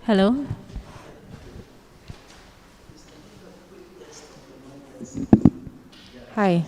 Hello. Hi.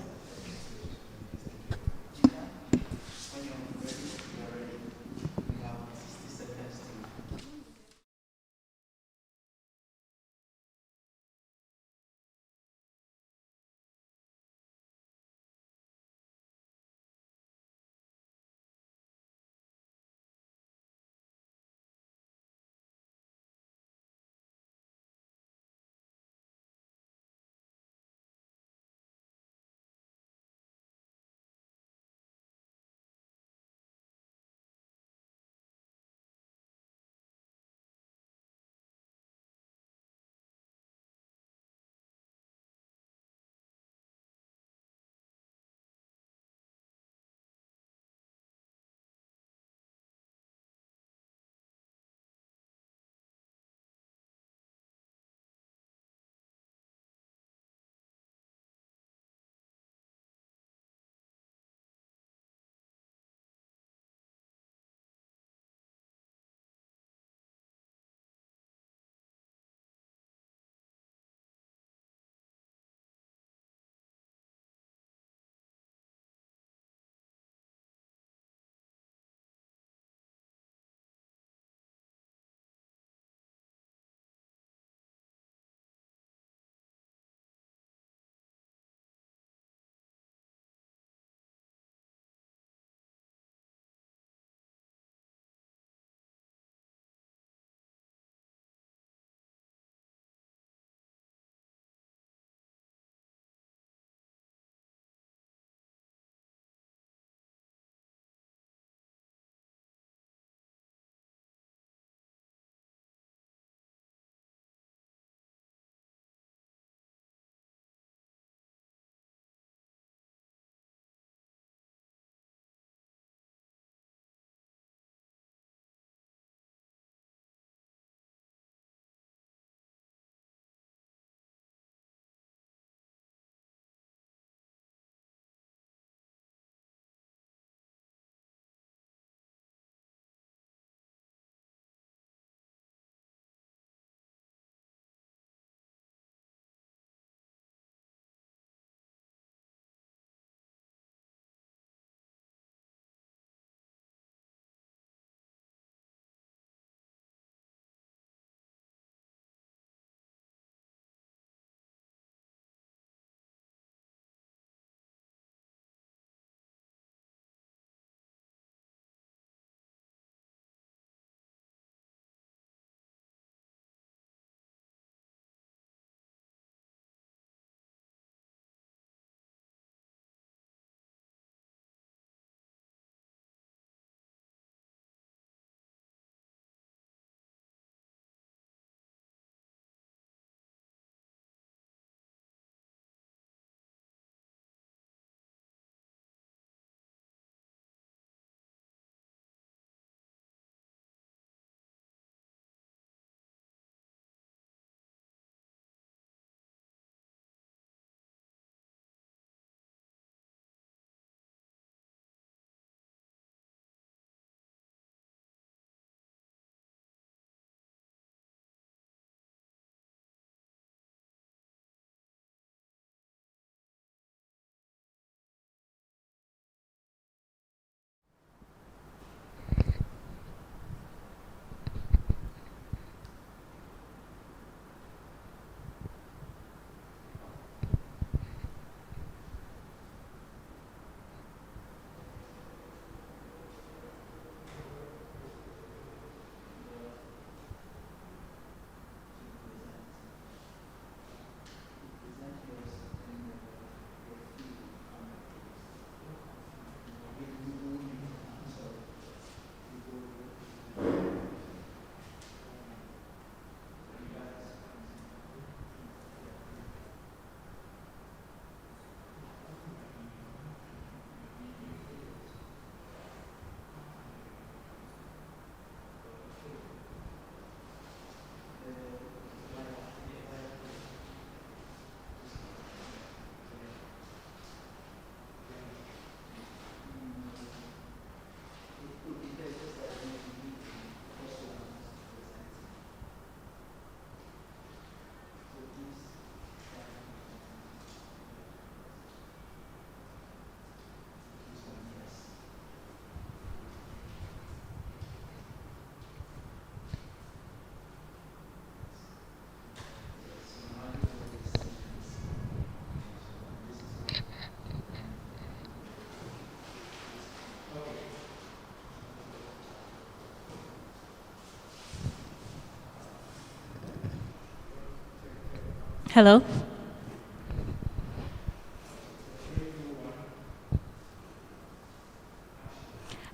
Hello.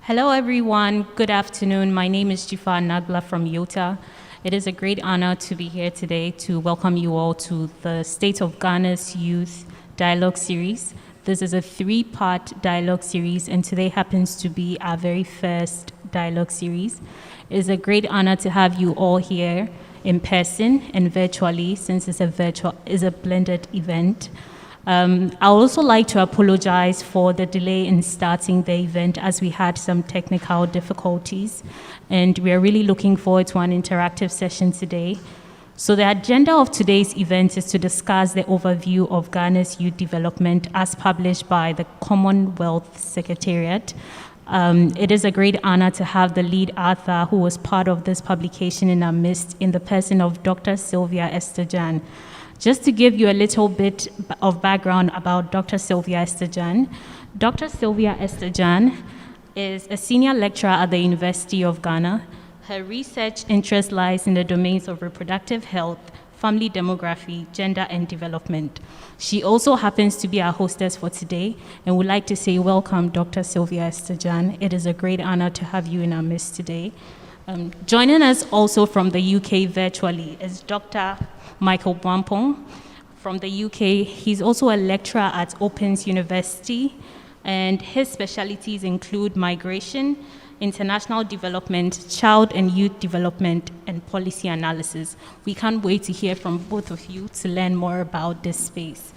Hello, everyone. Good afternoon. My name is Jifa Nagla from Yota. It is a great honor to be here today to welcome you all to the State of Ghana's Youth Dialogue Series. This is a 3-part dialogue series, and today happens to be our very first dialogue series. It is a great honor to have you all here in person and virtually, since it's a blended event. I would also like to apologize for the delay in starting the event, as we had some technical difficulties, and we are really looking forward to an interactive session today. So the agenda of today's event is to discuss the overview of Ghana's youth development as published by the Commonwealth Secretariat. It is a great honor to have the lead author who was part of this publication in our midst, in the person of Dr. Sylvia Estejan. Just to give you a little bit of background about Dr. Sylvia Estejan, Dr. Sylvia Estejan is a senior lecturer at the University of Ghana. Her research interest lies in the domains of reproductive health, family demography, gender, and development. She also happens to be our hostess for today, and would like to say welcome, Dr. Sylvia Estejan. It is a great honor to have you in our midst today. Joining us also from the UK virtually is Dr. Michael Buapon from the UK. He's also a lecturer at Opens University, and his specialties include migration, international development, child and youth development, and policy analysis. We can't wait to hear from both of you to learn more about this space.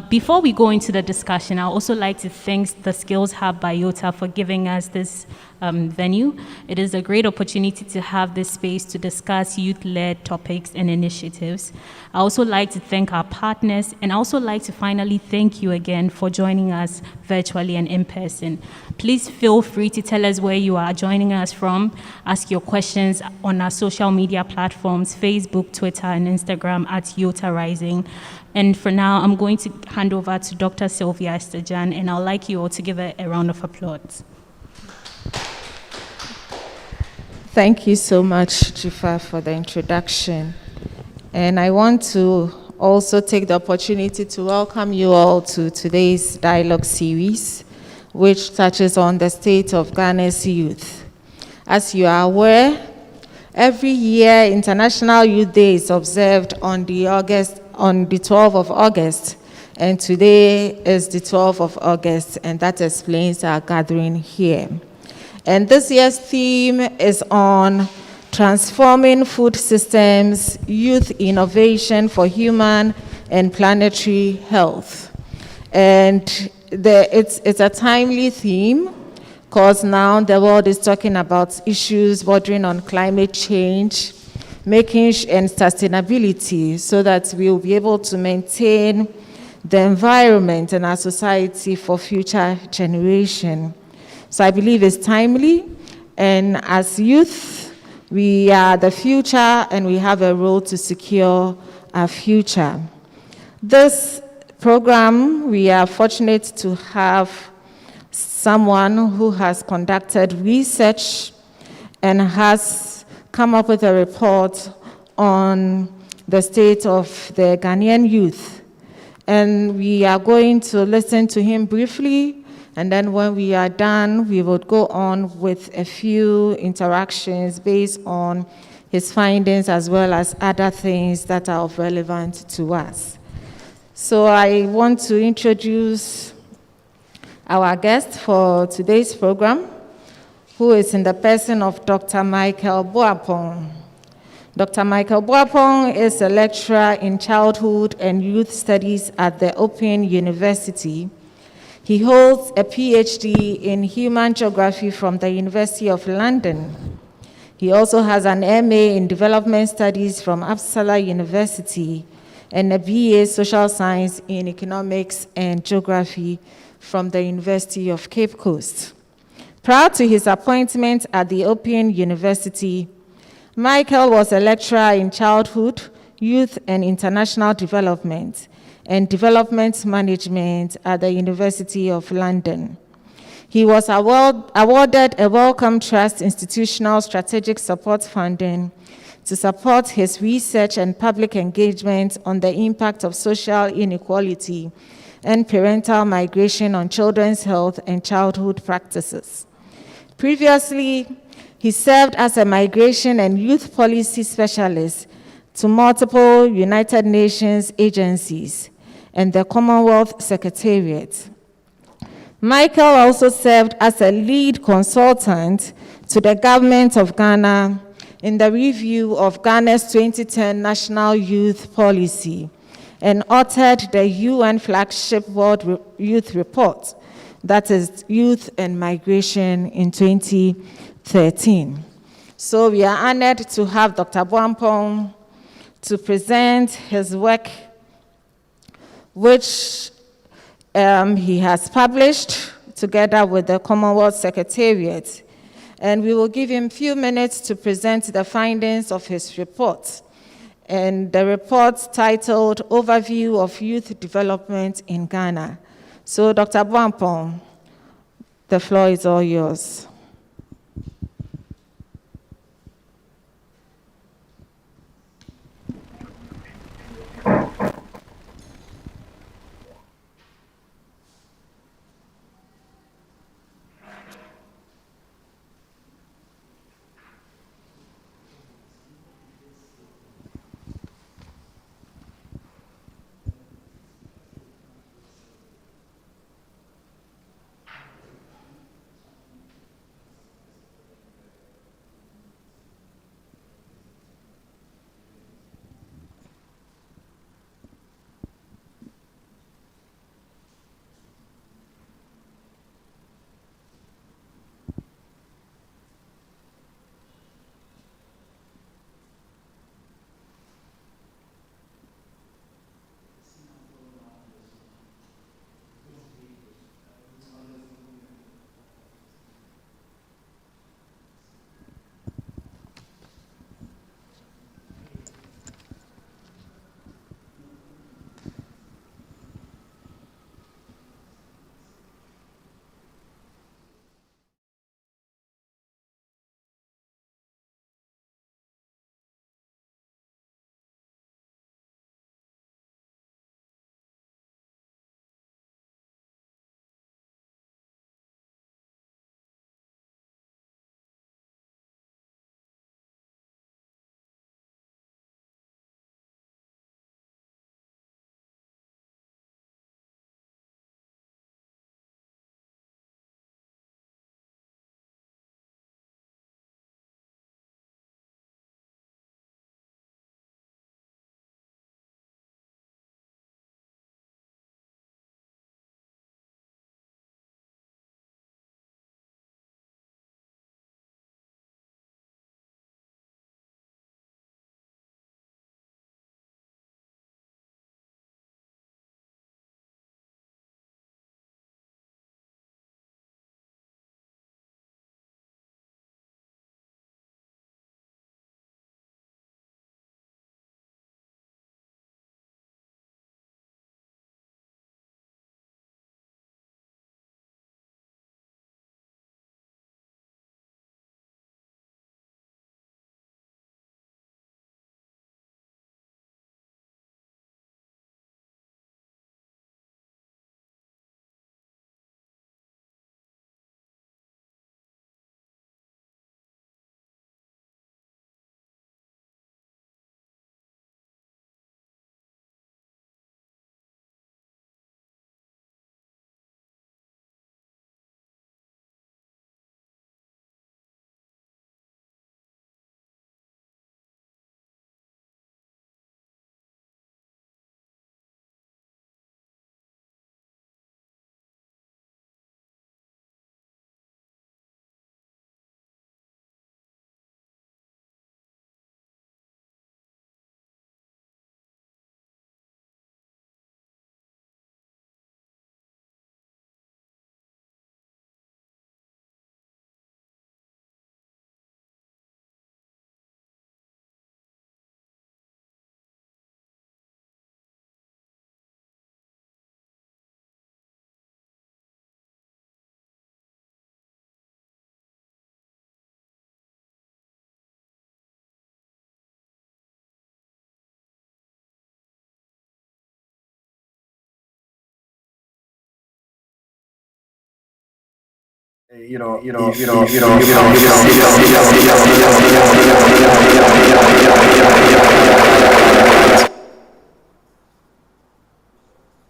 Before we go into the discussion, I'd also like to thank the Skills Hub by Yota for giving us this venue. It is a great opportunity to have this space to discuss youth-led topics and initiatives. I also like to thank our partners, and I also like to finally thank you again for joining us virtually and in person. Please feel free to tell us where you are joining us from. Ask your questions on our social media platforms, Facebook, Twitter, and Instagram at Yota Rising. And for now, I'm going to hand over to Dr. Sylvia Estejan, and I'd like you all to give her a round of applause. Thank you so much, Jifa, for the introduction. And I want to also take the opportunity to welcome you all to today's dialogue series, which touches on the state of Ghana's youth. As you are aware, every year International Youth Day is observed on the 12th of August, and today is the 12th of August, and that explains our gathering here. And this year's theme is on transforming food systems, youth innovation for human and planetary health. And it's a timely theme, because now the world is talking about issues bordering on climate change, and sustainability, so that we'll be able to maintain the environment and our society for future generation. So I believe it's timely, and as youth, we are the future, and we have a role to secure our future. This program, we are fortunate to have someone who has conducted research and has come up with a report on the state of the Ghanaian youth. And we are going to listen to him briefly, and then when we are done, we will go on with a few interactions based on his findings, as well as other things that are of relevance to us. So I want to introduce our guest for today's program, who is in the person of Dr. Michael Buapon. Dr. Michael Buapon is a lecturer in childhood and youth studies at the Open University. He holds a PhD in human geography from the University of London. He also has an MA in development studies from Uppsala University and a BA social science in economics and geography from the University of Cape Coast. Prior to his appointment at the Open University, Michael was a lecturer in childhood, youth, and international development and development management at the University of London. He was awarded a Wellcome Trust Institutional Strategic Support Funding to support his research and public engagement on the impact of social inequality and parental migration on children's health and childhood practices. Previously, he served as a migration and youth policy specialist to multiple United Nations agencies and the Commonwealth Secretariat. Michael also served as a lead consultant to the government of Ghana in the review of Ghana's 2010 National Youth Policy and authored the UN flagship World Youth Report, that is Youth and Migration in 2013. So we are honored to have Dr. Buapon to present his work, which he has published together with the Commonwealth Secretariat. And we will give him a few minutes to present the findings of his report. And the report titled Overview of Youth Development in Ghana. So Dr. Buapon, the floor is all yours.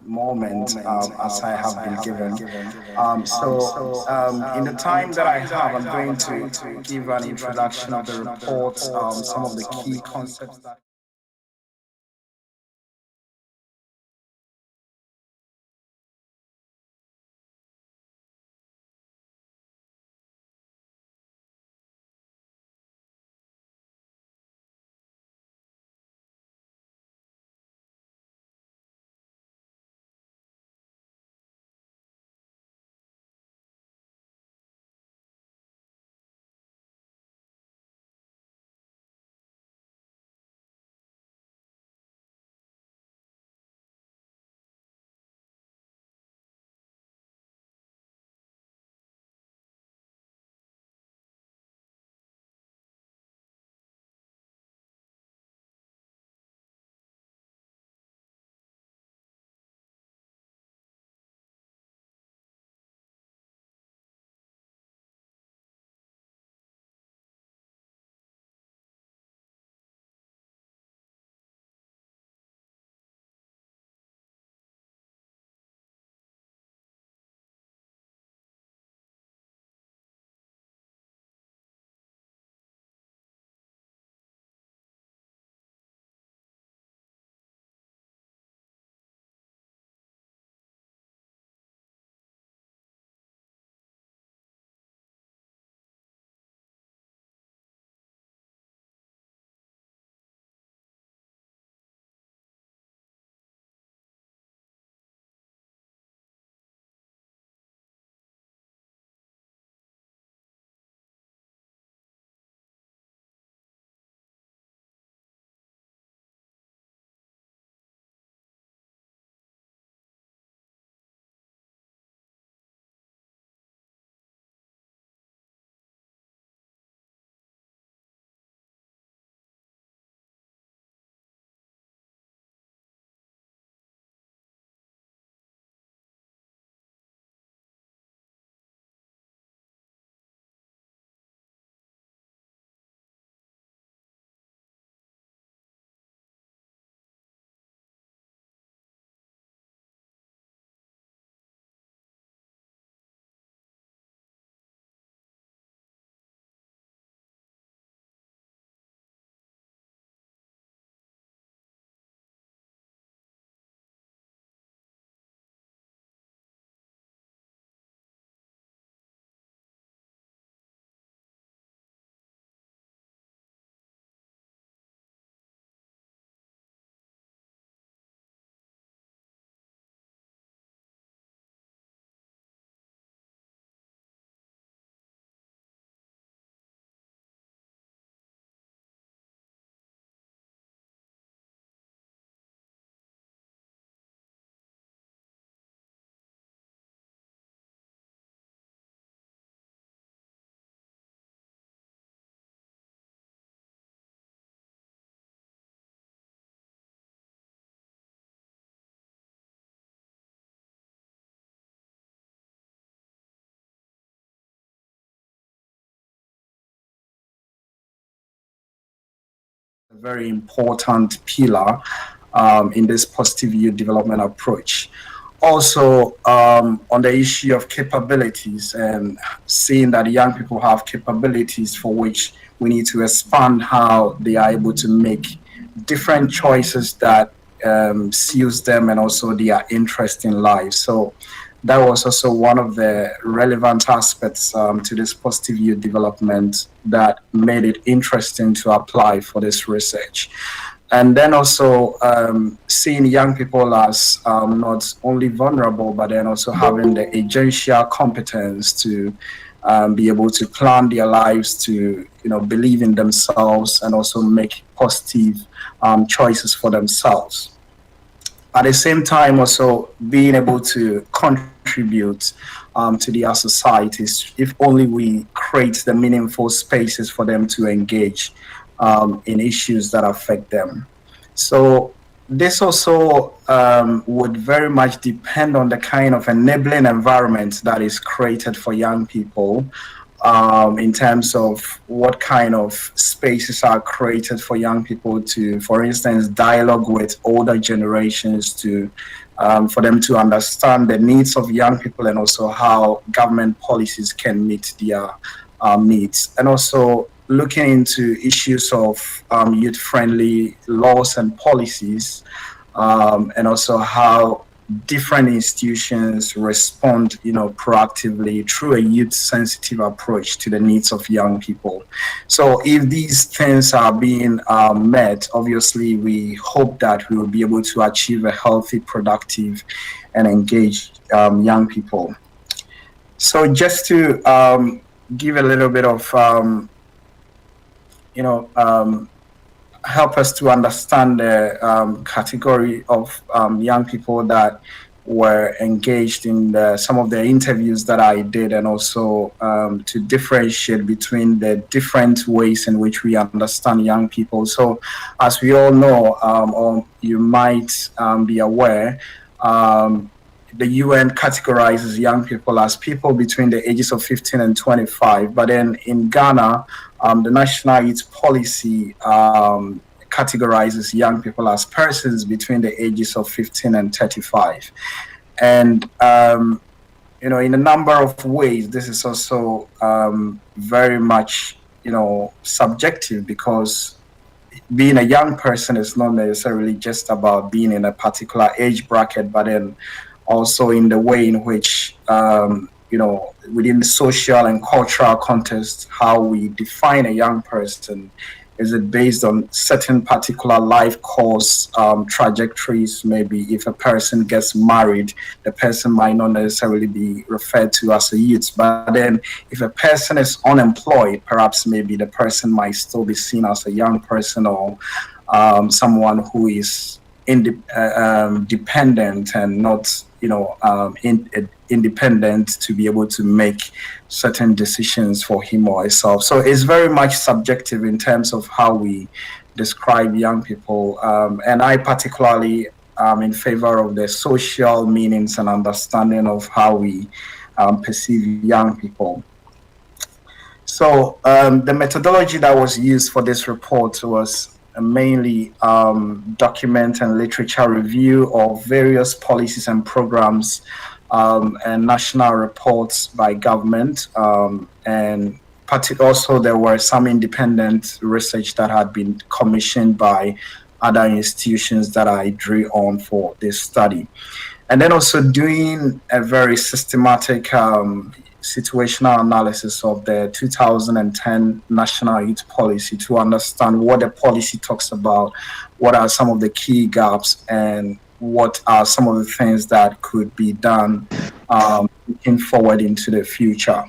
moment as I have been given. In the time that I have, I'm going to give an introduction of the report, some of the key concepts that a very important pillar in this positive youth development approach. Also, on the issue of capabilities and seeing that young people have capabilities for which we need to expand how they are able to make different choices that suits them and also their interest in life. So that was also one of the relevant aspects to this positive youth development that made it interesting to apply for this research. And then also seeing young people as not only vulnerable, but then also having the agential competence to be able to plan their lives, to believe in themselves, and also make positive choices for themselves. At the same time, also being able to contribute to their societies, if only we create the meaningful spaces for them to engage in issues that affect them. So this also would very much depend on the kind of enabling environment that is created for young people, in terms of what kind of spaces are created for young people to, for instance, dialogue with older generations, to for them to understand the needs of young people, and also how government policies can meet their needs, and also looking into issues of youth-friendly laws and policies, and also how different institutions respond, proactively through a youth-sensitive approach to the needs of young people. So if these things are being met, obviously we hope that we will be able to achieve a healthy, productive, and engaged young people. So just to give a little bit of, help us to understand the category of young people that were engaged in some of the interviews that I did, and also to differentiate between the different ways in which we understand young people. So as we all know, or you might be aware, the UN categorizes young people as people between the ages of 15 and 25. But then in Ghana, the National Youth Policy categorizes young people as persons between the ages of 15 and 35. And, in a number of ways, this is also very much, subjective, because being a young person is not necessarily just about being in a particular age bracket, but then also in the way in which, within the social and cultural context, how we define a young person. Is it based on certain particular life course trajectories? Maybe if a person gets married, the person might not necessarily be referred to as a youth. But then if a person is unemployed, perhaps maybe the person might still be seen as a young person, or someone who is dependent and not, independent to be able to make certain decisions for him or herself. So it's very much subjective in terms of how we describe young people. And I particularly am in favor of the social meanings and understanding of how we perceive young people. So the methodology that was used for this report was mainly document and literature review of various policies and programs and national reports by government, and also there were some independent research that had been commissioned by other institutions that I drew on for this study. And then also doing a very systematic situational analysis of the 2010 National Youth Policy to understand what the policy talks about, what are some of the key gaps, and what are some of the things that could be done looking forward into the future.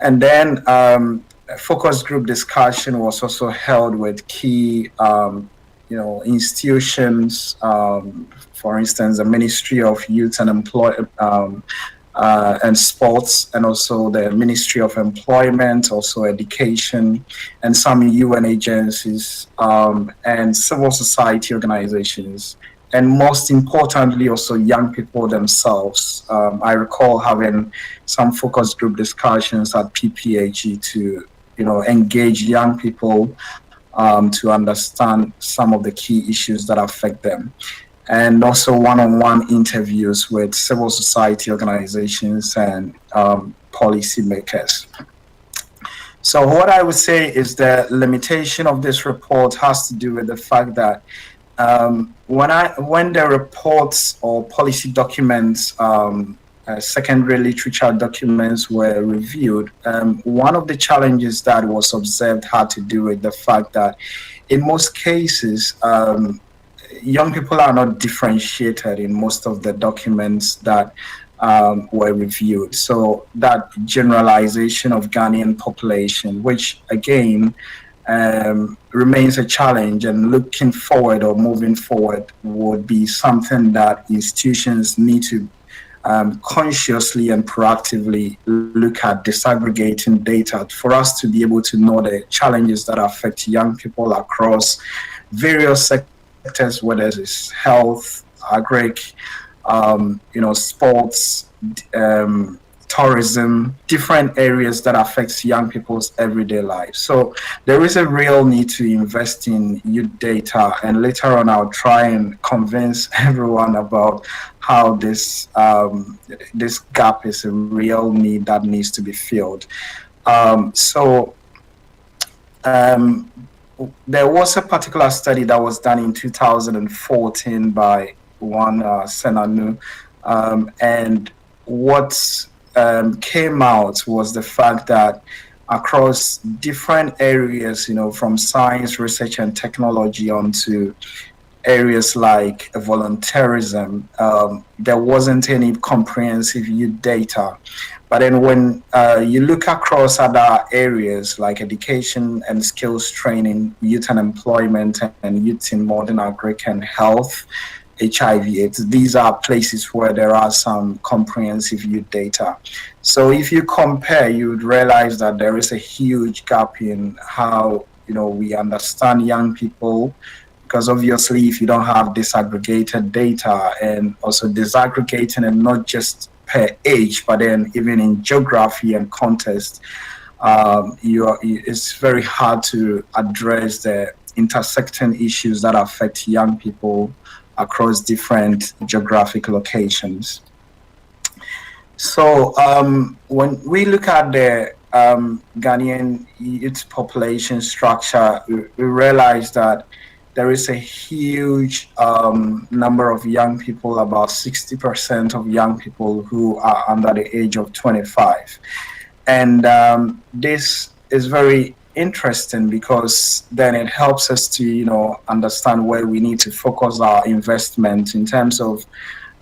And then a focus group discussion was also held with key institutions, for instance, the Ministry of Youth and and Sports, and also the Ministry of Employment, also Education, and some UN agencies, and civil society organizations, and most importantly, also young people themselves. I recall having some focus group discussions at PPAG to, engage young people to understand some of the key issues that affect them, and also one-on-one interviews with civil society organizations and policymakers. So what I would say is the limitation of this report has to do with the fact that when the reports or policy documents, secondary literature documents were reviewed, one of the challenges that was observed had to do with the fact that in most cases, young people are not differentiated in most of the documents that were reviewed. So that generalization of Ghanaian population, which again remains a challenge, and looking forward or moving forward would be something that institutions need to consciously and proactively look at disaggregating data for us to be able to know the challenges that affect young people across various sectors sectors, whether it's health, agric, sports, tourism, different areas that affects young people's everyday lives. So there is a real need to invest in youth data, and later on I'll try and convince everyone about how this gap is a real need that needs to be filled. There was a particular study that was done in 2014 by one Senanu, and what came out was the fact that across different areas, from science, research, and technology onto areas like volunteerism, there wasn't any comprehensive youth data. But then when you look across other areas like education and skills training, youth and employment, and youth in modern agric and health, HIV/AIDS, these are places where there are some comprehensive youth data. So if you compare, you would realize that there is a huge gap in how we understand young people, because obviously if you don't have disaggregated data, and also disaggregating and not just per age, but then even in geography and context, it's very hard to address the intersecting issues that affect young people across different geographic locations. So when we look at the Ghanaian youth population structure, we realize that there is a huge number of young people, about 60% of young people who are under the age of 25. And this is very interesting because then it helps us to, understand where we need to focus our investment in terms of,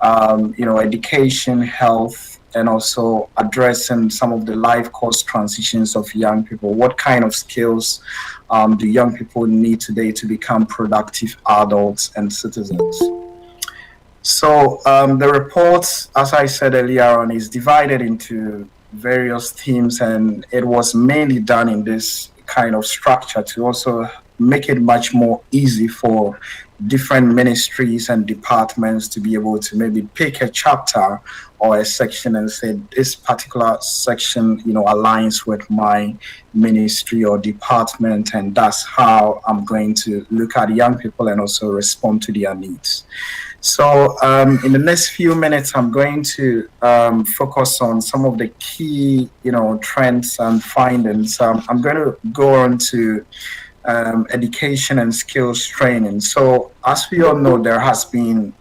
education, health, and also addressing some of the life course transitions of young people. What kind of skills do young people need today to become productive adults and citizens? So the report, as I said earlier on, is divided into various themes, and it was mainly done in this kind of structure to also make it much more easy for different ministries and departments to be able to maybe pick a chapter or a section and say this particular section aligns with my ministry or department, and that's how I'm going to look at young people and also respond to their needs. So in the next few minutes, I'm going to focus on some of the key trends and findings. I'm going to go on to education and skills training. So as we all know, there has been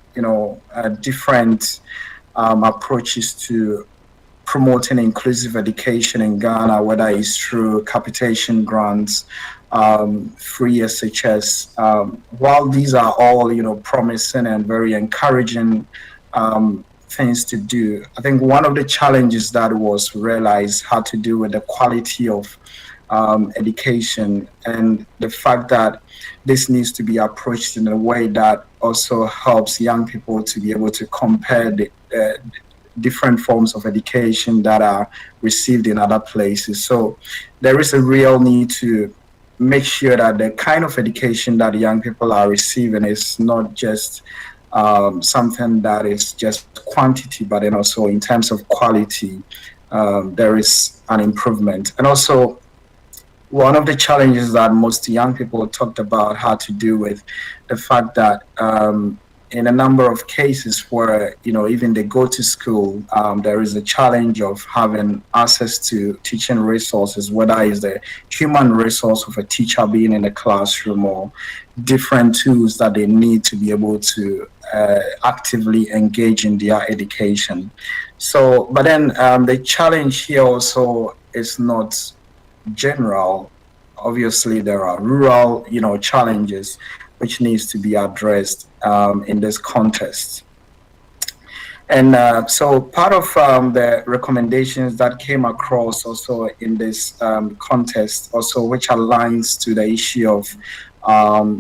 different approaches to promoting inclusive education in Ghana, whether it's through capitation grants, free SHS. While these are all promising and very encouraging things to do, I think one of the challenges that was realized had to do with the quality of education, and the fact that this needs to be approached in a way that also helps young people to be able to compare the different forms of education that are received in other places. So there is a real need to make sure that the kind of education that young people are receiving is not just something that is just quantity, but then also in terms of quality, there is an improvement. And also, one of the challenges that most young people talked about had to do with the fact that in a number of cases where even they go to school, there is a challenge of having access to teaching resources, whether it's the human resource of a teacher being in the classroom or different tools that they need to be able to actively engage in their education. So, but then the challenge here also is not general. Obviously, there are rural, challenges which needs to be addressed in this context. And so part of the recommendations that came across also in this context, also which aligns to the issue of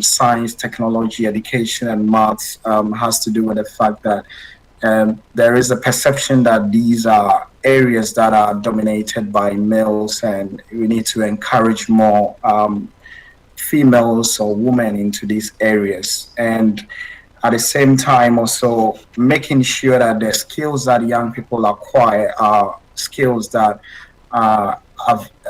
science, technology, education, and maths, has to do with the fact that there is a perception that these are areas that are dominated by males, and we need to encourage more females or women into these areas. And at the same time, also making sure that the skills that young people acquire are skills that are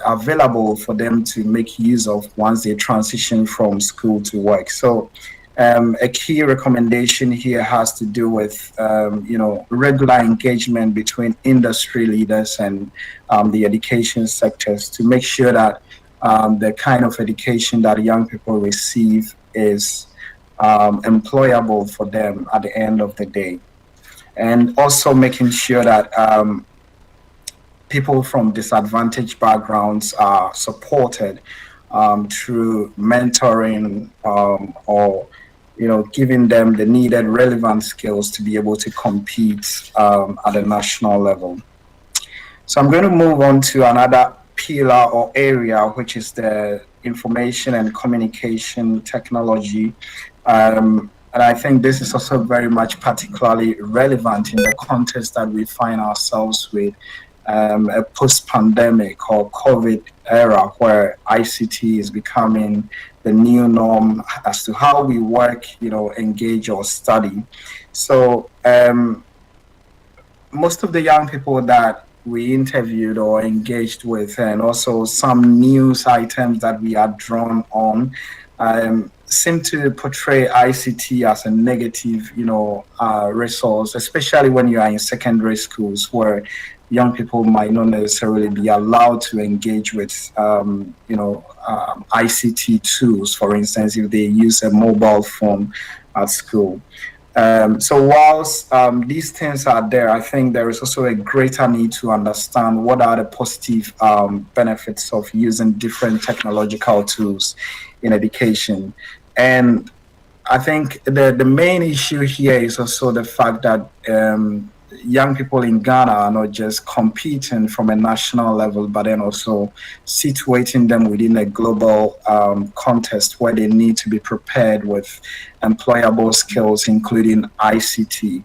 available for them to make use of once they transition from school to work. So a key recommendation here has to do with, regular engagement between industry leaders and the education sectors to make sure that the kind of education that young people receive is employable for them at the end of the day. And also making sure that people from disadvantaged backgrounds are supported through mentoring or giving them the needed relevant skills to be able to compete at a national level. So I'm going to move on to another pillar or area, which is the information and communication technology. And I think this is also very much particularly relevant in the context that we find ourselves with a post-pandemic or COVID era where ICT is becoming the new norm as to how we work, engage or study. So most of the young people that we interviewed or engaged with, and also some news items that we are drawn on, seem to portray ICT as a negative, resource, especially when you are in secondary schools where young people might not necessarily be allowed to engage with, ICT tools, for instance, if they use a mobile phone at school. So whilst these things are there, I think there is also a greater need to understand what are the positive benefits of using different technological tools in education. And I think the main issue here is also the fact that young people in Ghana are not just competing from a national level, but then also situating them within a global context where they need to be prepared with employable skills, including ICT.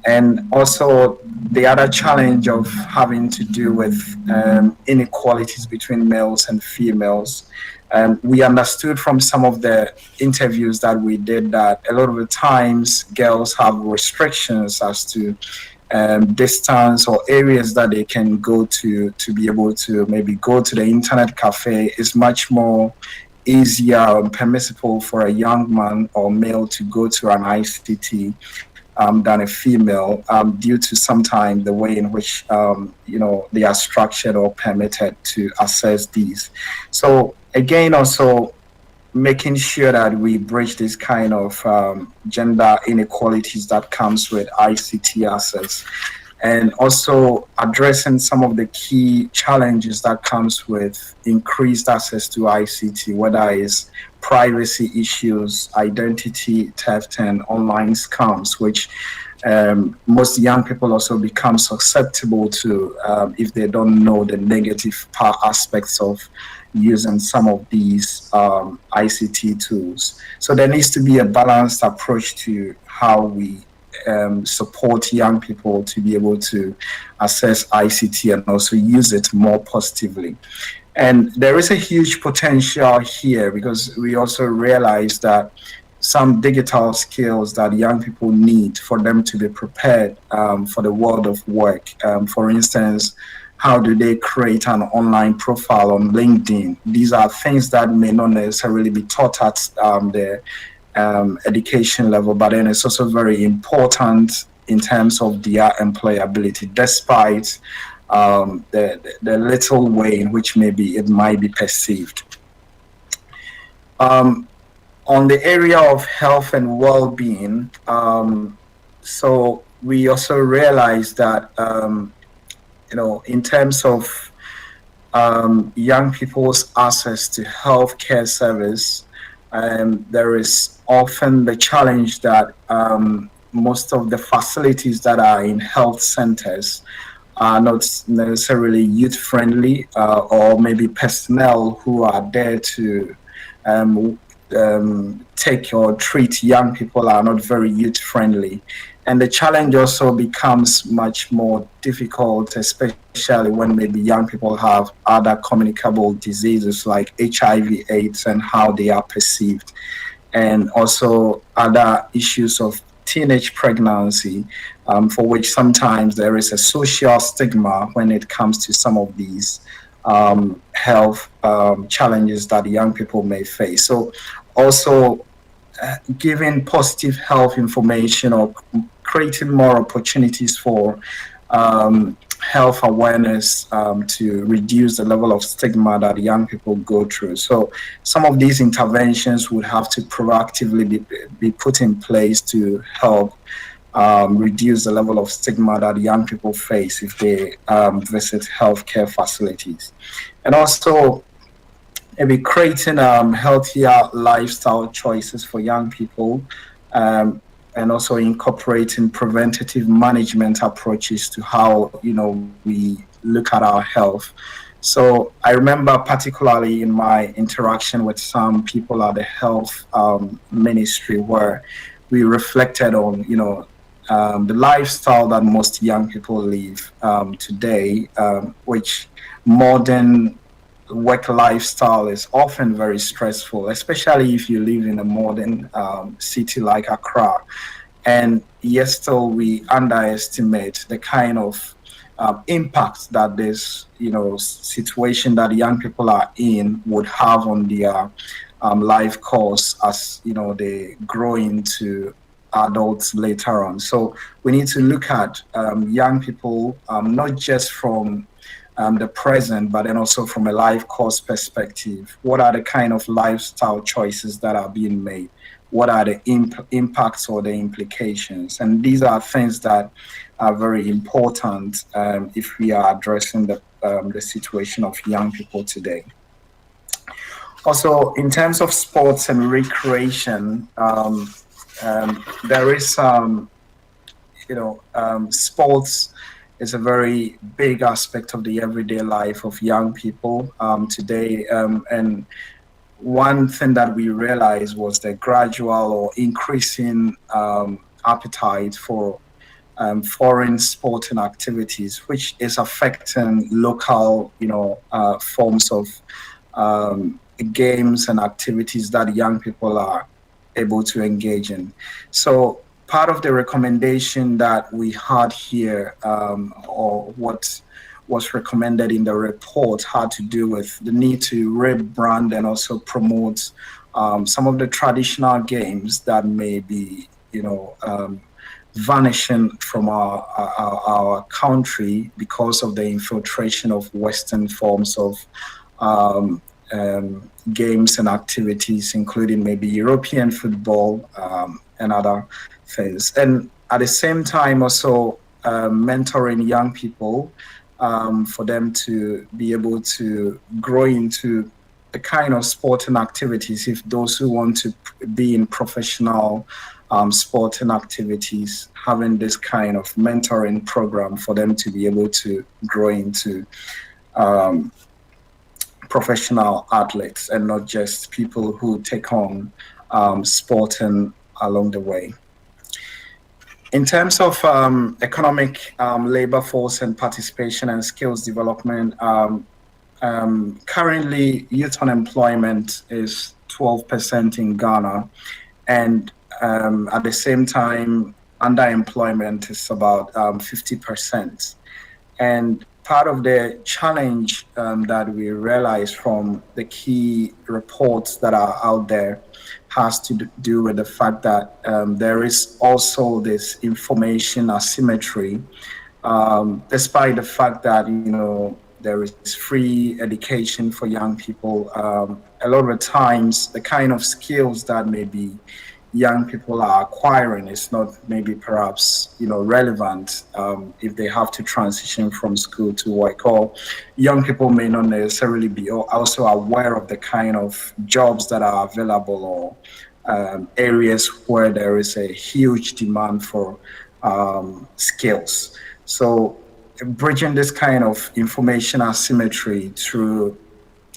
And also the other challenge of having to do with inequalities between males and females. We understood from some of the interviews that we did that a lot of the times girls have restrictions as to distance or areas that they can go to be able to maybe go to the internet cafe. Is much more easier and permissible for a young man or male to go to an ICT than a female due to sometimes the way in which they are structured or permitted to access these. So again, also making sure that we bridge this kind of gender inequalities that comes with ICT access, and also addressing some of the key challenges that comes with increased access to ICT, whether it's privacy issues, identity theft, and online scams, which most young people also become susceptible to if they don't know the negative aspects of using some of these ICT tools. So there needs to be a balanced approach to how we support young people to be able to access ICT and also use it more positively. And there is a huge potential here because we also realize that some digital skills that young people need for them to be prepared for the world of work. For instance, how do they create an online profile on LinkedIn? These are things that may not necessarily be taught at the education level, but then it's also very important in terms of their employability, despite the little way in which maybe it might be perceived. On the area of health and well-being, so we also realize that in terms of young people's access to healthcare service, there is often the challenge that most of the facilities that are in health centers are not necessarily youth-friendly, or maybe personnel who are there to take or treat young people are not very youth-friendly. And the challenge also becomes much more difficult, especially when maybe young people have other communicable diseases like HIV, AIDS, and how they are perceived, and also other issues of teenage pregnancy, for which sometimes there is a social stigma when it comes to some of these health challenges that young people may face. So, also giving positive health information or creating more opportunities for health awareness to reduce the level of stigma that young people go through. So some of these interventions would have to proactively be put in place to help reduce the level of stigma that young people face if they visit healthcare facilities. And also maybe creating healthier lifestyle choices for young people, and also incorporating preventative management approaches to how we look at our health. So I remember particularly in my interaction with some people at the health ministry where we reflected on the lifestyle that most young people live today, which modern work lifestyle is often very stressful, especially if you live in a modern city like Accra. And yet, still, we underestimate the kind of impact that this, situation that young people are in would have on their life course as they grow into adults later on. So we need to look at young people not just from the present, but then also from a life course perspective. What are the kind of lifestyle choices that are being made? What are the impacts or the implications? And these are things that are very important if we are addressing the situation of young people today. Also, in terms of sports and recreation, there is sports is a very big aspect of the everyday life of young people today. And one thing that we realized was the gradual or increasing appetite for foreign sporting activities, which is affecting local, forms of games and activities that young people are able to engage in. So part of the recommendation that we had here, or what was recommended in the report, had to do with the need to rebrand and also promote some of the traditional games that may be, vanishing from our country because of the infiltration of Western forms of games and activities, including maybe European football and other things. And at the same time, also mentoring young people for them to be able to grow into the kind of sporting activities, if those who want to be in professional sporting activities, having this kind of mentoring program for them to be able to grow into professional athletes and not just people who take on sporting along the way. In terms of economic labor force and participation and skills development, currently youth unemployment is 12% in Ghana, and at the same time, underemployment is about 50%. And part of the challenge that we realize from the key reports that are out there has to do with the fact that there is also this information asymmetry, despite the fact that there is free education for young people. A lot of times, the kind of skills that maybe young people are acquiring is not maybe perhaps relevant if they have to transition from school to work, or young people may not necessarily be also aware of the kind of jobs that are available, or areas where there is a huge demand for skills. So bridging this kind of information asymmetry through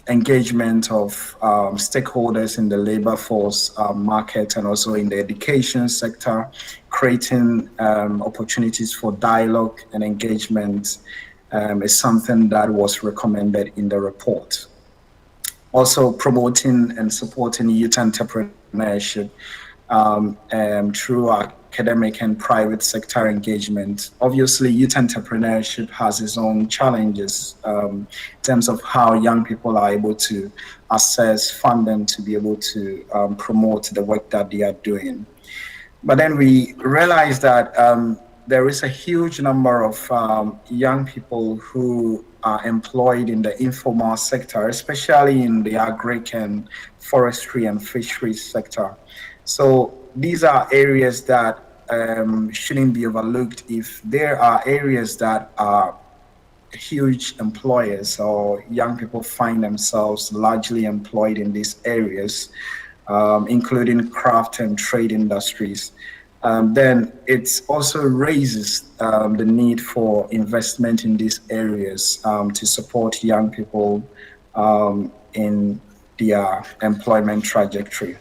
engagement of stakeholders in the labor force market and also in the education sector, creating opportunities for dialogue and engagement is something that was recommended in the report. Also promoting and supporting youth entrepreneurship through academic and private sector engagement. Obviously, youth entrepreneurship has its own challenges in terms of how young people are able to access funding to be able to promote the work that they are doing. But then we realized that there is a huge number of young people who are employed in the informal sector, especially in the agric and forestry and fisheries sector. So these are areas that shouldn't be overlooked. If there are areas that are huge employers or young people find themselves largely employed in these areas, including craft and trade industries, then it also raises the need for investment in these areas to support young people in their employment trajectory.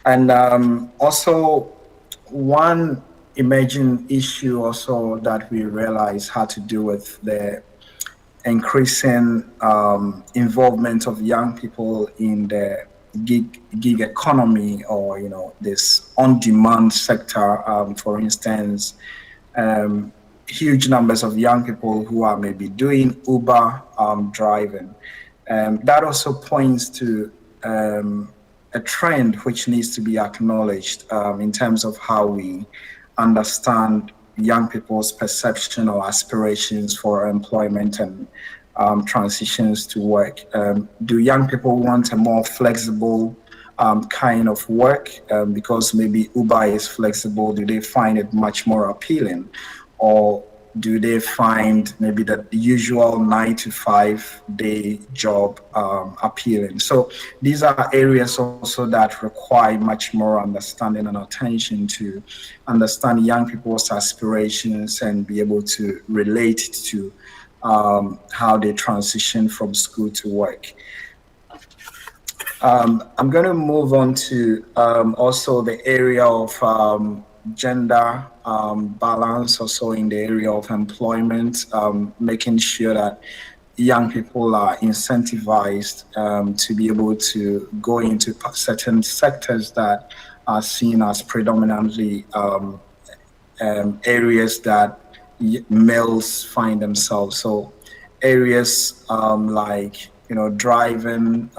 And also, one emerging issue also that we realize had to do with the increasing involvement of young people in the gig economy, or this on-demand sector. For instance, huge numbers of young people who are maybe doing Uber driving. That also points to a trend which needs to be acknowledged in terms of how we understand young people's perception or aspirations for employment and transitions to work. Do young people want a more flexible kind of work? Because maybe Uber is flexible, do they find it much more appealing? Or do they find maybe the usual 9-to-5 day job appealing? So these are areas also that require much more understanding and attention to understand young people's aspirations and be able to relate to how they transition from school to work. I'm going to move on to also the area of gender balance, also in the area of employment, making sure that young people are incentivized to be able to go into certain sectors that are seen as predominantly areas that males find themselves. So areas like driving,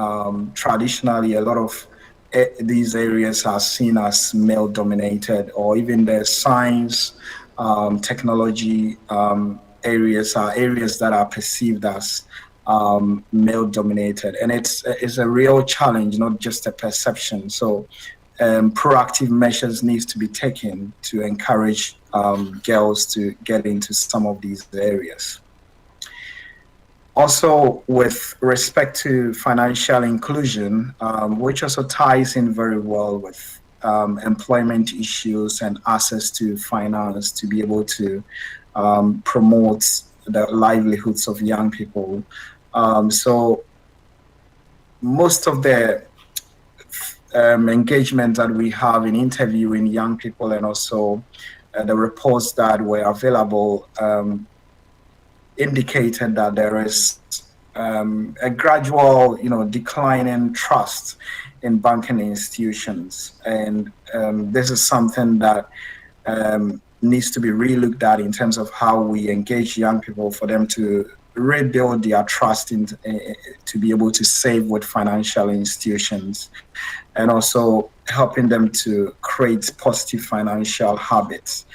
traditionally a lot of these areas are seen as male dominated, or even the science, technology areas are areas that are perceived as male dominated, and it's a real challenge, not just a perception. So proactive measures needs to be taken to encourage girls to get into some of these areas. Also, with respect to financial inclusion, which also ties in very well with employment issues and access to finance to be able to promote the livelihoods of young people. So most of the engagement that we have in interviewing young people, and also the reports that were available, indicated that there is a gradual, decline in trust in banking institutions, and this is something that needs to be relooked at in terms of how we engage young people for them to rebuild their trust in to be able to save with financial institutions, and also helping them to create positive financial habits.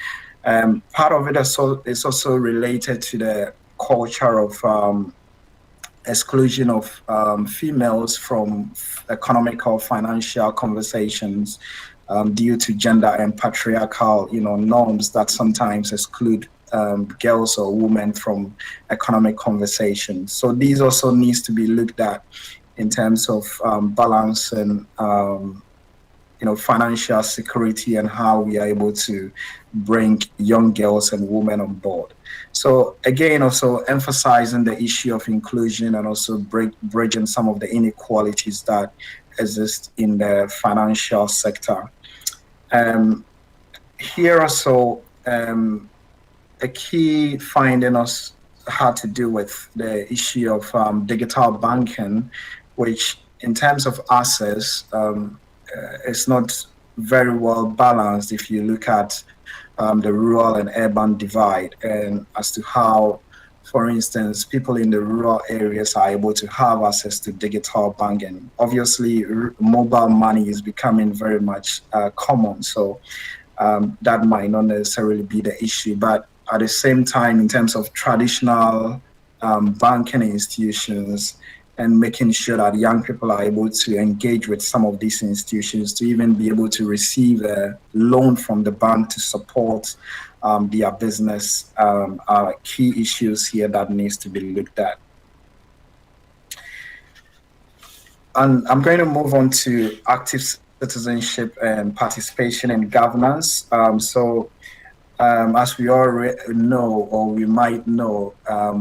Part of it is also related to the culture of exclusion of females from economic or financial conversations due to gender and patriarchal, norms that sometimes exclude girls or women from economic conversations. So these also needs to be looked at in terms of balancing financial security and how we are able to bring young girls and women on board. So again, also emphasizing the issue of inclusion and also bridging some of the inequalities that exist in the financial sector. Um, Here also, a key finding us had to do with the issue of digital banking, which in terms of access, is not very well balanced if you look at the rural and urban divide, and as to how, for instance, people in the rural areas are able to have access to digital banking. Obviously, mobile money is becoming very much common, so that might not necessarily be the issue. But at the same time, in terms of traditional banking institutions and making sure that young people are able to engage with some of these institutions to even be able to receive a loan from the bank to support their business are key issues here that needs to be looked at. And I'm going to move on to active citizenship and participation in governance. As we already know, or we might know,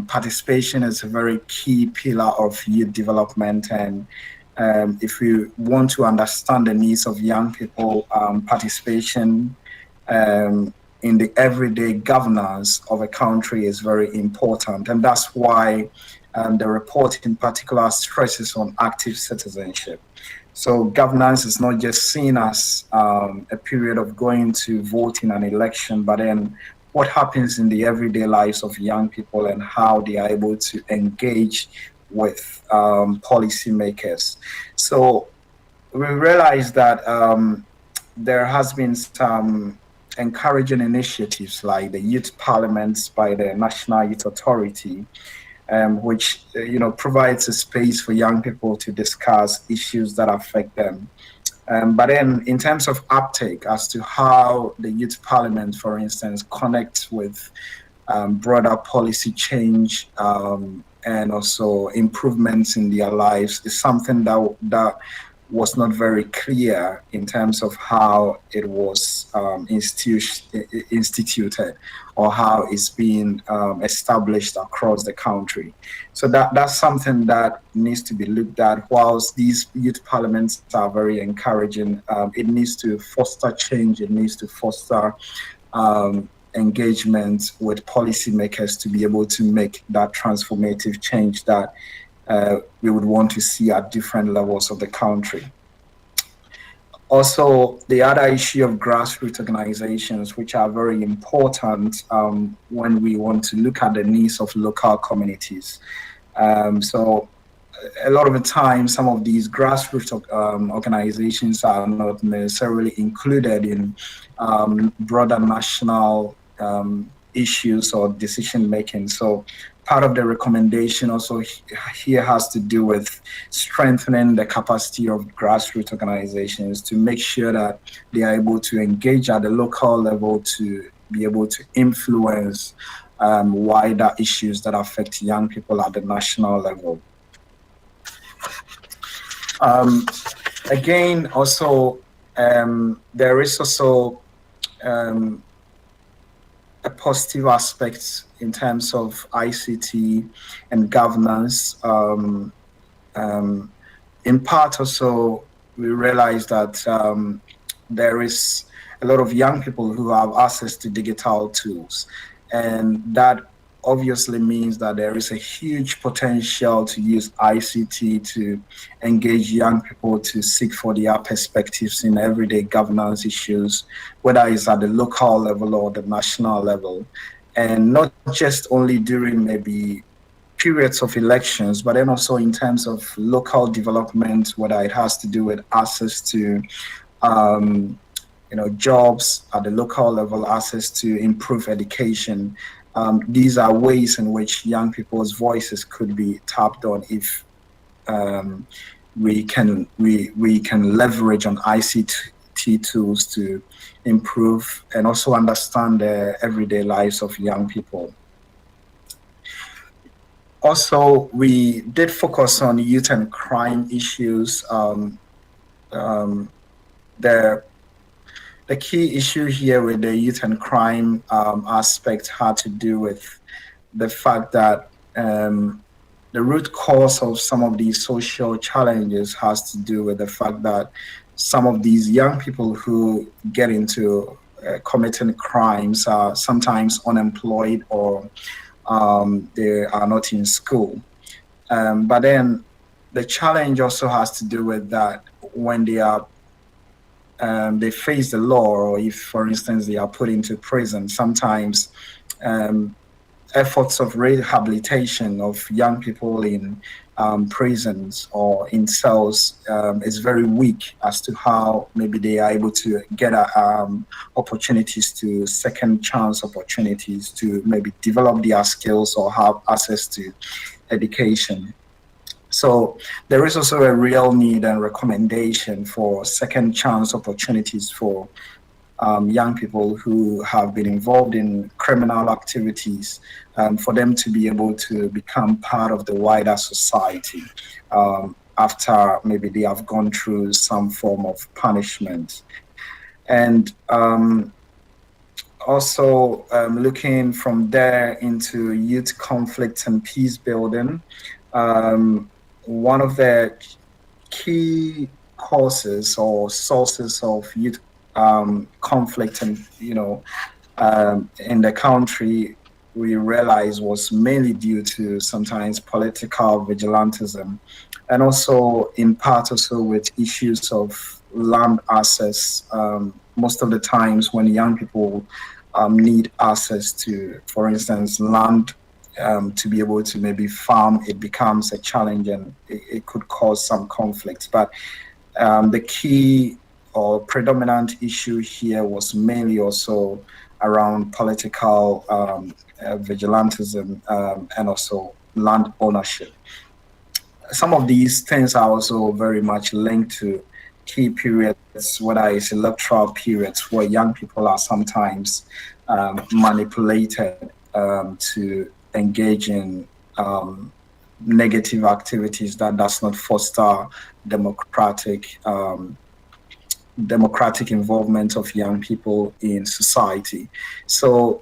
participation is a very key pillar of youth development. And if we want to understand the needs of young people, participation in the everyday governance of a country is very important. And that's why the report in particular stresses on active citizenship. So governance is not just seen as a period of going to vote in an election, but then what happens in the everyday lives of young people and how they are able to engage with policymakers. So we realize that there has been some encouraging initiatives like the youth parliaments by the National Youth Authority, which provides a space for young people to discuss issues that affect them. But then, in terms of uptake, as to how the youth parliament, for instance, connects with broader policy change and also improvements in their lives, is something that was not very clear in terms of how it was instituted or how it's being established across the country. So that's something that needs to be looked at. Whilst these youth parliaments are very encouraging, it needs to foster change, it needs to foster engagement with policymakers to be able to make that transformative change that we would want to see at different levels of the country. Also, the other issue of grassroots organizations, which are very important when we want to look at the needs of local communities. So a lot of the time, some of these grassroots organizations are not necessarily included in broader national issues or decision making. So part of the recommendation also here has to do with strengthening the capacity of grassroots organizations to make sure that they are able to engage at the local level to be able to influence wider issues that affect young people at the national level. Again, also, there is also a positive aspect in terms of ICT and governance. In part also, we realize that there is a lot of young people who have access to digital tools, and that obviously means that there is a huge potential to use ICT to engage young people to seek for their perspectives in everyday governance issues, whether it's at the local level or the national level. And not just only during maybe periods of elections, but then also in terms of local development, whether it has to do with access to jobs at the local level, access to improved education. These are ways in which young people's voices could be tapped on if we can leverage on ICT tools to improve and also understand the everyday lives of young people. Also, we did focus on youth and crime issues the the key issue here with the youth and crime aspect had to do with the fact that the root cause of some of these social challenges has to do with the fact that some of these young people who get into committing crimes are sometimes unemployed or they are not in school. But then the challenge also has to do with that when they face the law, or if, for instance, they are put into prison, sometimes efforts of rehabilitation of young people in prisons or in cells is very weak as to how maybe they are able to get opportunities to second chance opportunities to maybe develop their skills or have access to education. So there is also a real need and recommendation for second chance opportunities for young people who have been involved in criminal activities, for them to be able to become part of the wider society after maybe they have gone through some form of punishment. And also looking from there into youth conflict and peace building. One of the key causes or sources of youth conflict and in the country, we realized was mainly due to sometimes political vigilantism, and also in part also with issues of land access. Most of the times when young people need access to, for instance, land to be able to maybe farm, it becomes a challenge and it could cause some conflicts. But the key or predominant issue here was mainly also around political vigilantism and also land ownership. Some of these things are also very much linked to key periods, whether it's electoral periods, where young people are sometimes manipulated to engage in negative activities that does not foster democratic involvement of young people in society. So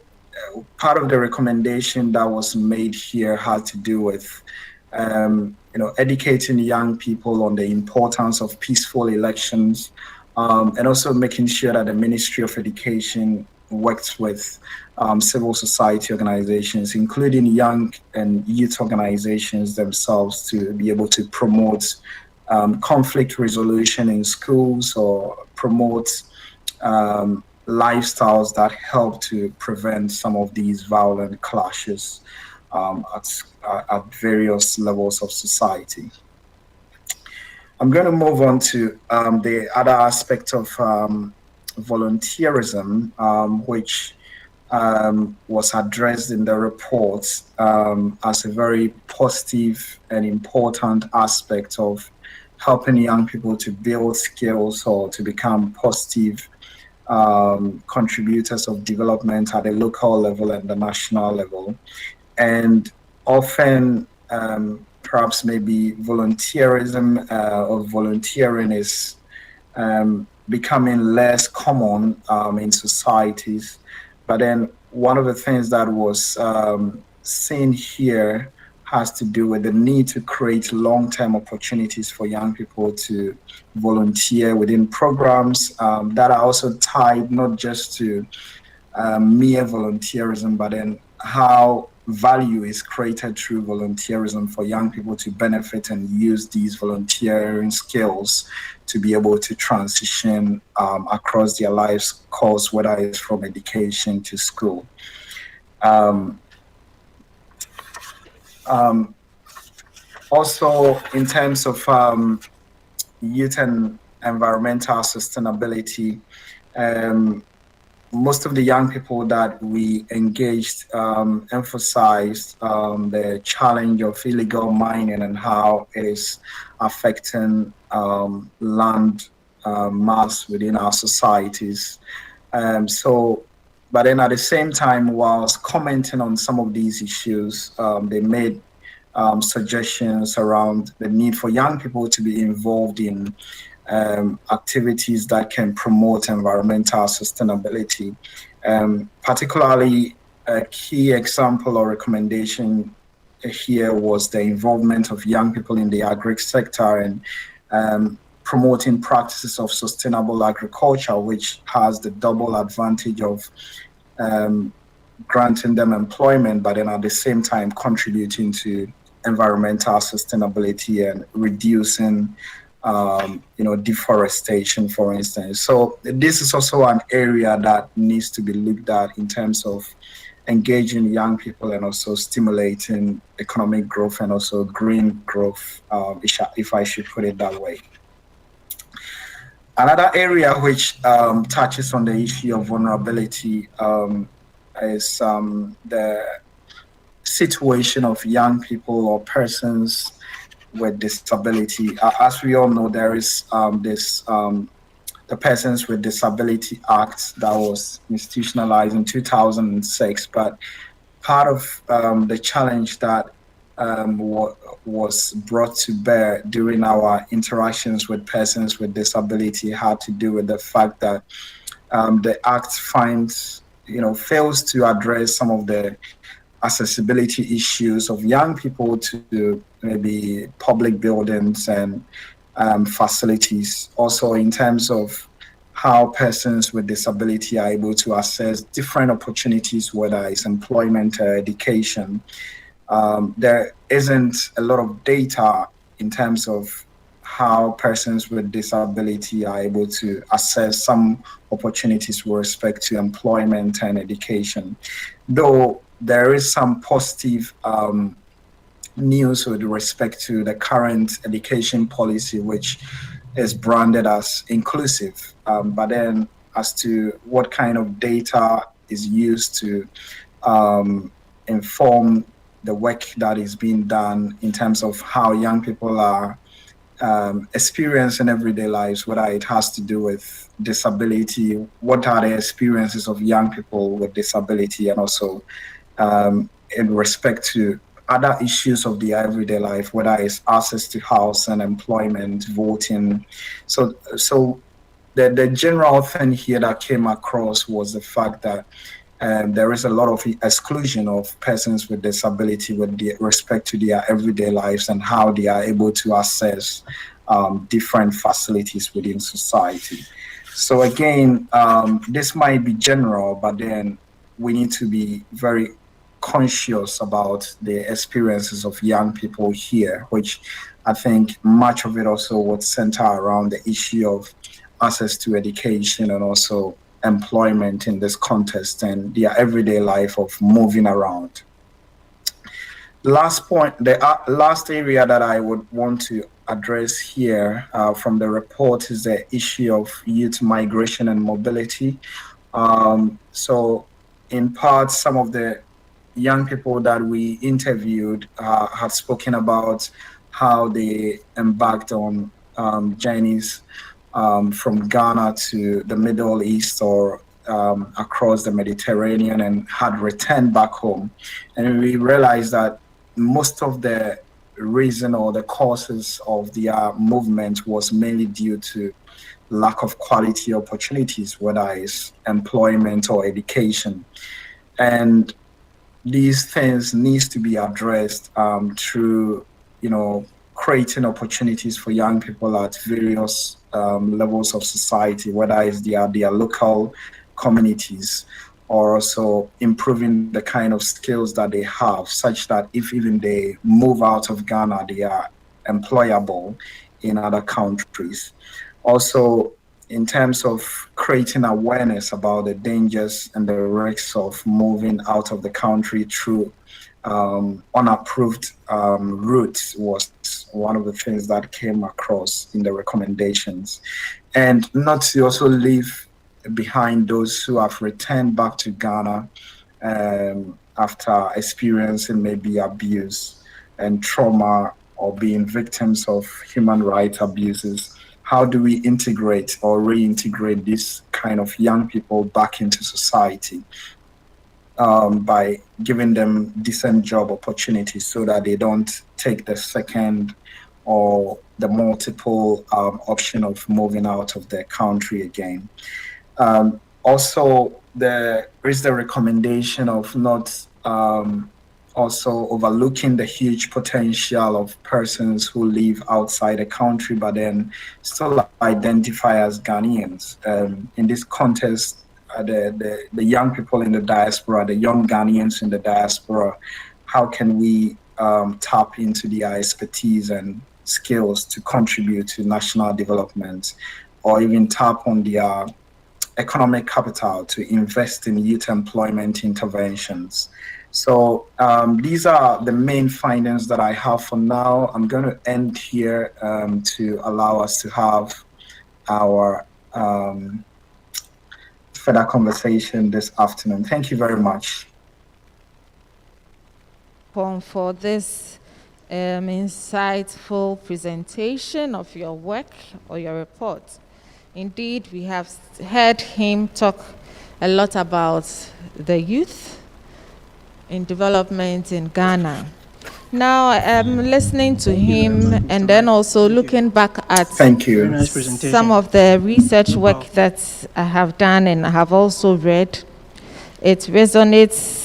part of the recommendation that was made here had to do with educating young people on the importance of peaceful elections, and also making sure that the Ministry of Education works with civil society organizations, including young and youth organizations themselves, to be able to promote conflict resolution in schools or promote lifestyles that help to prevent some of these violent clashes at various levels of society. I'm going to move on to the other aspect of volunteerism, which was addressed in the report as a very positive and important aspect of helping young people to build skills or to become positive contributors of development at the local level and the national level. And often, perhaps maybe volunteerism or volunteering is becoming less common in societies. But then one of the things that was seen here has to do with the need to create long-term opportunities for young people to volunteer within programs that are also tied not just to mere volunteerism, but then how value is created through volunteerism for young people to benefit and use these volunteering skills to be able to transition across their lives course, whether it's from education to school. Also, in terms of youth and environmental sustainability, most of the young people that we engaged emphasized the challenge of illegal mining and how it is affecting land mass within our societies. But then at the same time, whilst commenting on some of these issues, they made suggestions around the need for young people to be involved in activities that can promote environmental sustainability. Particularly, a key example or recommendation here was the involvement of young people in the agri sector and promoting practices of sustainable agriculture, which has the double advantage of granting them employment, but then at the same time contributing to environmental sustainability and reducing deforestation, for instance. So this is also an area that needs to be looked at in terms of engaging young people and also stimulating economic growth and also green growth, if I should put it that way. Another area which touches on the issue of vulnerability is the situation of young people or persons with disability. As we all know, there is the Persons with Disability Act that was institutionalized in 2006, but part of the challenge that was brought to bear during our interactions with persons with disability had to do with the fact that the Act fails to address some of the accessibility issues of young people to maybe public buildings and facilities. Also, in terms of how persons with disability are able to access different opportunities, whether it's employment or education. There isn't a lot of data in terms of how persons with disability are able to access some opportunities with respect to employment and education. Though there is some positive news with respect to the current education policy, which is branded as inclusive. But then as to what kind of data is used to inform the work that is being done in terms of how young people are experiencing everyday lives, whether it has to do with disability, what are the experiences of young people with disability, and also in respect to other issues of the everyday life, whether it's access to house and employment, voting. So the general thing here that came across was the fact that there is a lot of exclusion of persons with disability with respect to their everyday lives and how they are able to access different facilities within society. So again, this might be general, but then we need to be very conscious about the experiences of young people here, which I think much of it also would center around the issue of access to education and also employment in this context and their everyday life of moving around. Last point, the last area that I would want to address here from the report is the issue of youth migration and mobility. So in part, some of the young people that we interviewed had spoken about how they embarked on journeys from Ghana to the Middle East or across the Mediterranean and had returned back home. And we realized that most of the reason or the causes of their movement was mainly due to lack of quality opportunities, whether it's employment or education. And these things needs to be addressed through, creating opportunities for young people at various levels of society, whether it's their local communities or also improving the kind of skills that they have, such that if even they move out of Ghana, they are employable in other countries. Also, in terms of creating awareness about the dangers and the risks of moving out of the country through unapproved routes was one of the things that came across in the recommendations. And not to also leave behind those who have returned back to Ghana after experiencing maybe abuse and trauma or being victims of human rights abuses. How do we integrate or reintegrate these kind of young people back into society by giving them decent job opportunities so that they don't take the second or the multiple option of moving out of their country again. Also, there is the recommendation of not also overlooking the huge potential of persons who live outside the country but then still identify as Ghanaians. In this context, the young people in the diaspora, the young Ghanaians in the diaspora, how can we tap into their expertise and skills to contribute to national development, or even tap on their economic capital to invest in youth employment interventions? So these are the main findings that I have for now. I'm going to end here to allow us to have our further conversation this afternoon. Thank you very much. For this insightful presentation of your work or your report. Indeed, we have heard him talk a lot about the youth in development in Ghana. Now I'm listening to him and then also looking back at Thank you. Nice presentation. some of the research work that I have done and I have also read. It resonates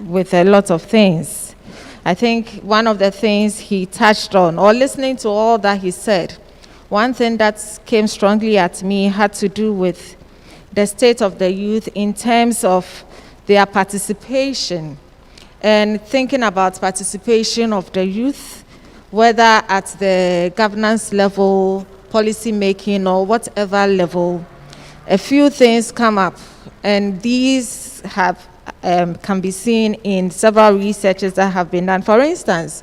with a lot of things. I think one of the things he touched on, or listening to all that he said, one thing that came strongly at me had to do with the state of the youth in terms of their participation, and thinking about participation of the youth, whether at the governance level, policy making, or whatever level. A few things come up, and these have can be seen in several researches that have been done. For instance,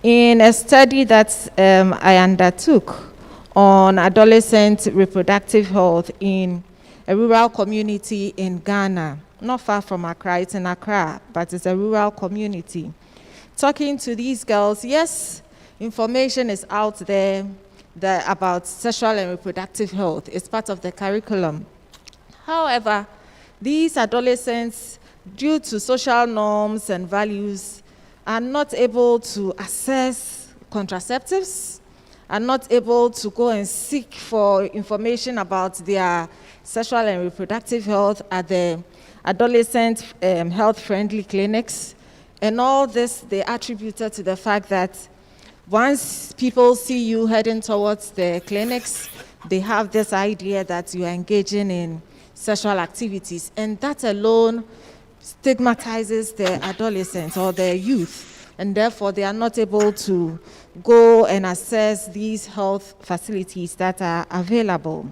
in a study that I undertook on adolescent reproductive health in a rural community in Ghana, not far from Accra. It's in Accra, but it's a rural community. Talking to these girls, yes, information is out there about sexual and reproductive health. It's part of the curriculum. However, these adolescents, due to social norms and values, are not able to access contraceptives, are not able to go and seek for information about their sexual and reproductive health at the adolescent health-friendly clinics. And all this they attributed to the fact that once people see you heading towards the clinics, they have this idea that you are engaging in sexual activities, and that alone stigmatizes the adolescents or the youth, and therefore they are not able to go and access these health facilities that are available.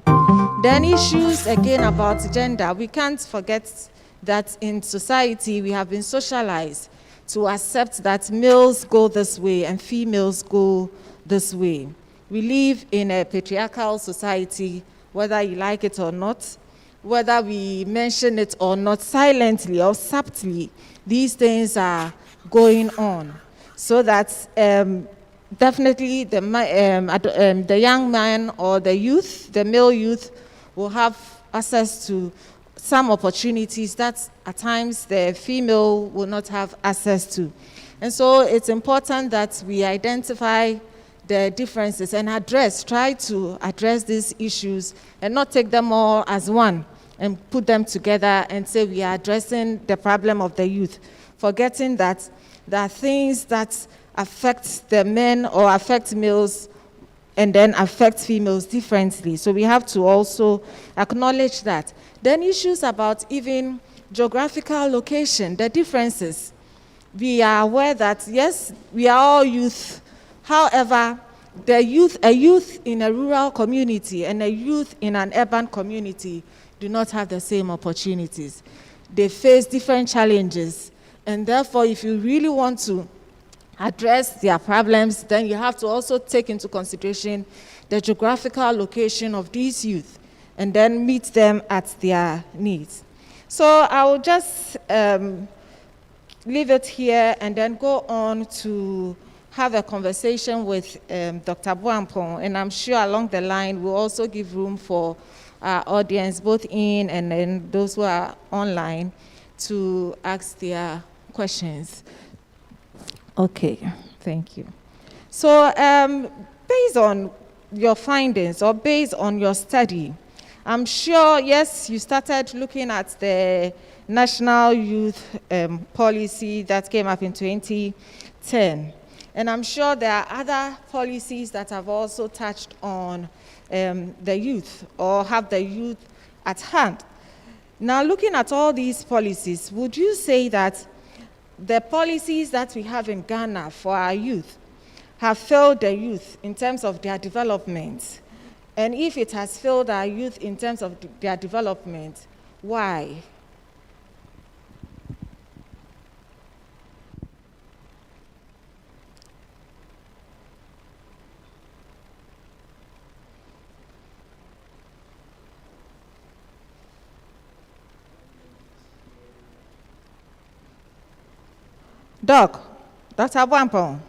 Then issues again about gender. We can't forget that in society we have been socialized to accept that males go this way and females go this way. We live in a patriarchal society, whether you like it or not, whether we mention it or not, silently or subtly, these things are going on. So that definitely the young man or the youth, the male youth, will have access to some opportunities that at times the female will not have access to. And so it's important that we identify the differences and try to address these issues and not take them all as one and put them together and say we are addressing the problem of the youth, forgetting that there are things that affect the men or affect males and then affect females differently. So we have to also acknowledge that. Then issues about even geographical location, the differences. We are aware that, yes, we are all youth. However, a youth in a rural community and a youth in an urban community do not have the same opportunities. They face different challenges. And therefore, if you really want to address their problems, then you have to also take into consideration the geographical location of these youth and then meet them at their needs. So I will just leave it here and then go on to have a conversation with Dr. Buapon, and I'm sure along the line we'll also give room for our audience, both in and then those who are online, to ask their questions. Okay, thank you. So based on your findings or based on your study, I'm sure, yes, you started looking at the National Youth Policy that came up in 2010. And I'm sure there are other policies that have also touched on the youth or have the youth at hand. Now, looking at all these policies, would you say that the policies that we have in Ghana for our youth have failed the youth in terms of their development? And if it has failed our youth in terms of their development, why? Dr. Buapon.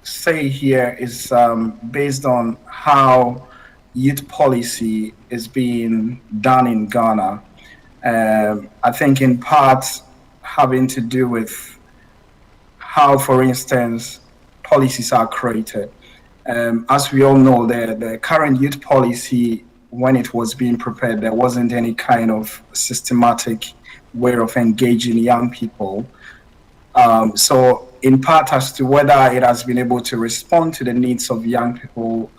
Say here is based on how youth policy is being done in Ghana. I think in part having to do with how, for instance, policies are created. As we all know, the current youth policy, when it was being prepared, there wasn't any kind of systematic way of engaging young people. So in part as to whether it has been able to respond to the needs of young people,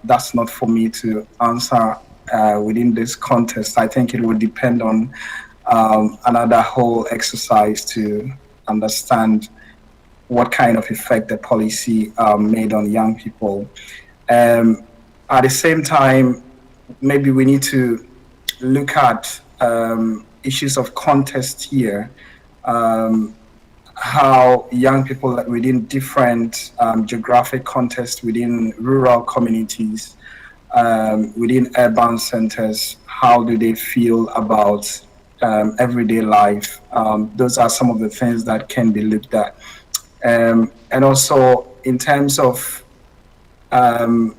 that's not for me to answer within this context. I think it would depend on another whole exercise to understand what kind of effect the policy made on young people. At the same time, maybe we need to look at issues of context here. How young people within different geographic contexts, within rural communities, within urban centers, how do they feel about everyday life? Those are some of the things that can be looked at. And also in terms of the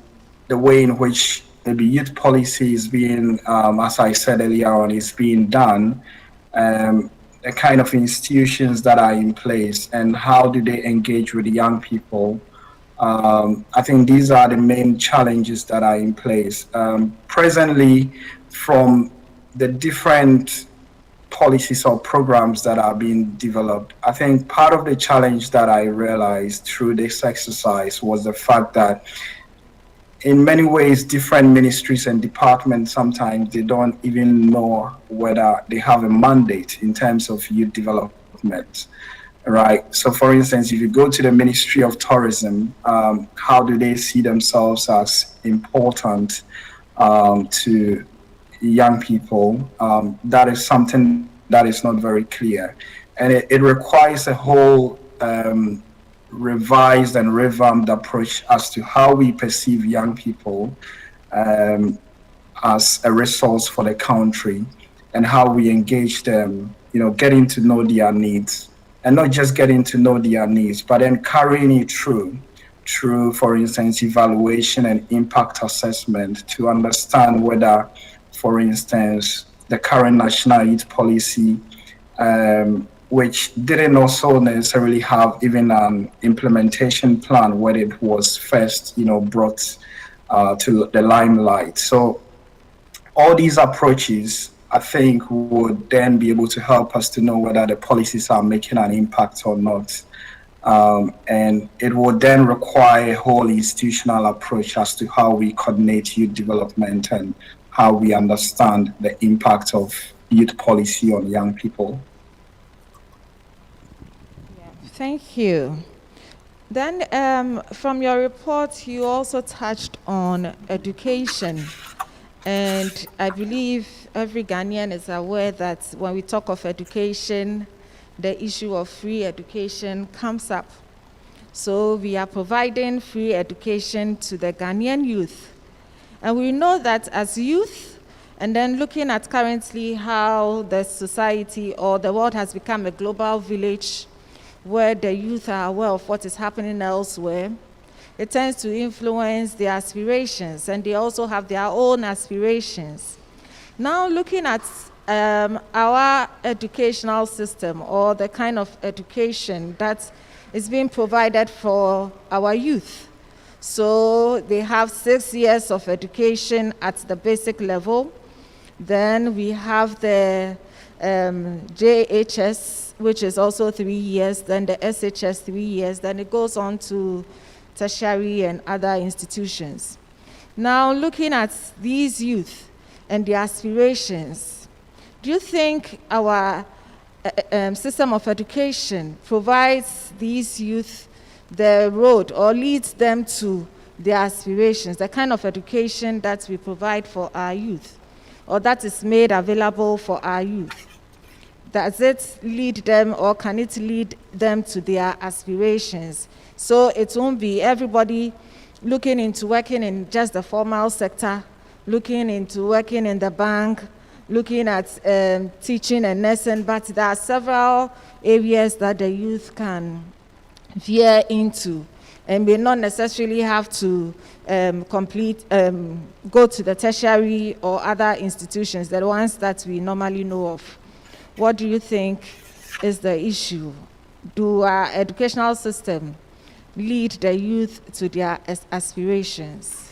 way in which maybe youth policy is being, as I said earlier on, is being done, the kind of institutions that are in place and how do they engage with the young people. I think these are the main challenges that are in place. Presently, from the different policies or programs that are being developed, I think part of the challenge that I realized through this exercise was the fact that in many ways, different ministries and departments, sometimes they don't even know whether they have a mandate in terms of youth development, right? So for instance, if you go to the Ministry of Tourism, how do they see themselves as important to young people? That is something that is not very clear. And it requires a whole revised and revamped approach as to how we perceive young people as a resource for the country and how we engage them, getting to know their needs, and not just getting to know their needs, but then carrying it through, for instance, evaluation and impact assessment to understand whether, for instance, the current national youth policy, which didn't also necessarily have even an implementation plan when it was first, brought to the limelight. So all these approaches, I think, would then be able to help us to know whether the policies are making an impact or not. And it would then require a whole institutional approach as to how we coordinate youth development and how we understand the impact of youth policy on young people. Thank you. Then, from your report, you also touched on education. And I believe every Ghanaian is aware that when we talk of education, the issue of free education comes up. So we are providing free education to the Ghanaian youth. And we know that as youth, and then looking at currently how the society or the world has become a global village where the youth are aware of what is happening elsewhere, it tends to influence their aspirations, and they also have their own aspirations. Now, looking at our educational system or the kind of education that is being provided for our youth. So they have 6 years of education at the basic level. Then we have the JHS, which is also 3 years, then the SHS 3 years, then it goes on to tertiary and other institutions. Now, looking at these youth and their aspirations, do you think our system of education provides these youth the road or leads them to their aspirations, the kind of education that we provide for our youth or that is made available for our youth? Does it lead them or can it lead them to their aspirations? So it won't be everybody looking into working in just the formal sector, looking into working in the bank, looking at teaching and nursing, but there are several areas that the youth can veer into and may not necessarily have to go to the tertiary or other institutions, the ones that we normally know of. What do you think is the issue? Do our educational system lead the youth to their aspirations?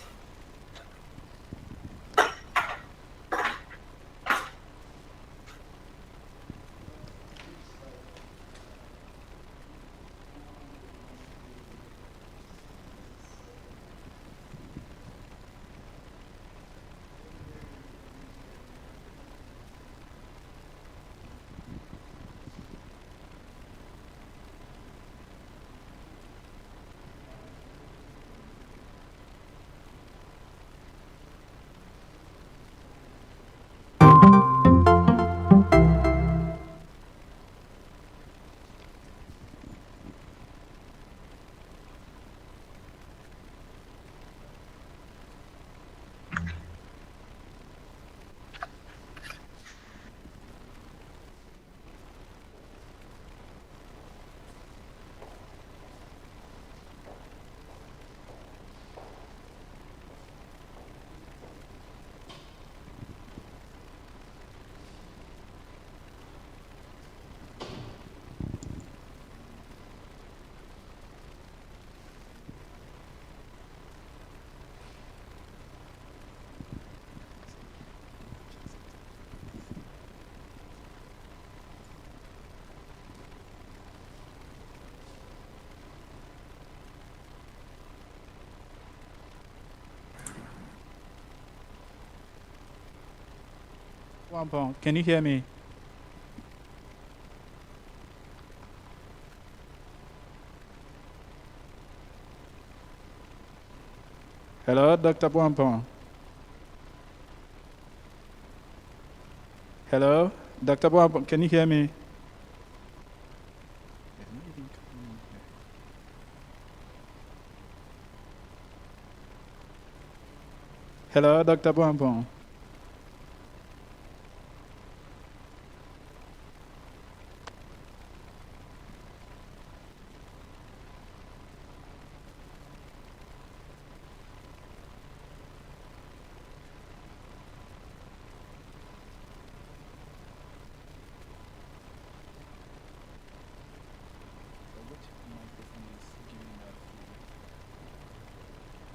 Buapon, can you hear me? Hello, Dr. Buapon. Hello, Dr. Buapon, can you hear me? Hello, Dr. Buapon.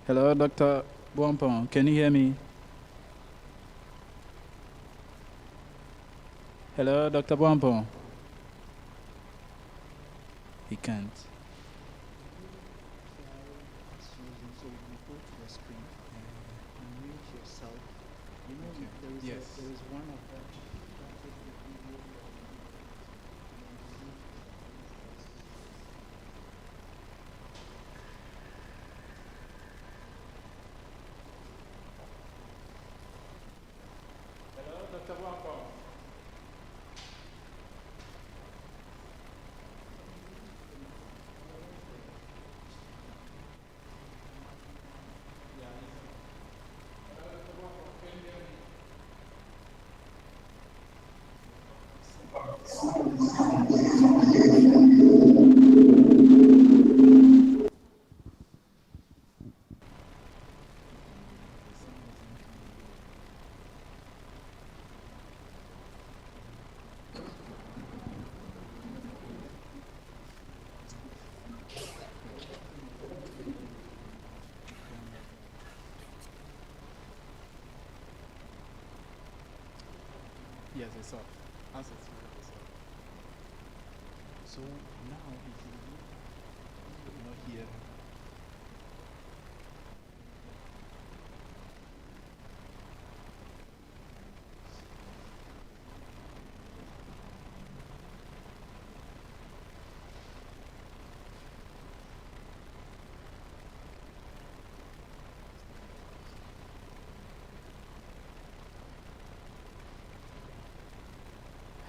Hello, Dr. Buapon, can you hear me? Hello, Dr. Buapon. He can't. go to the screen and mute yourself. You know, Okay. there is Yes. there is one of that that takes the video from Hello, Dr. Buapon. yes, it's off. As it's off. So now if you will not hear.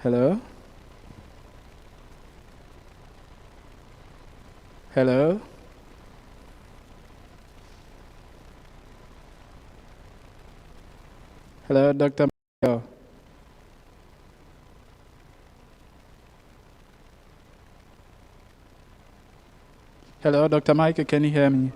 Hello? Hello? Hello, Dr. Mayo. Hello, Dr. Michael, can you hear me?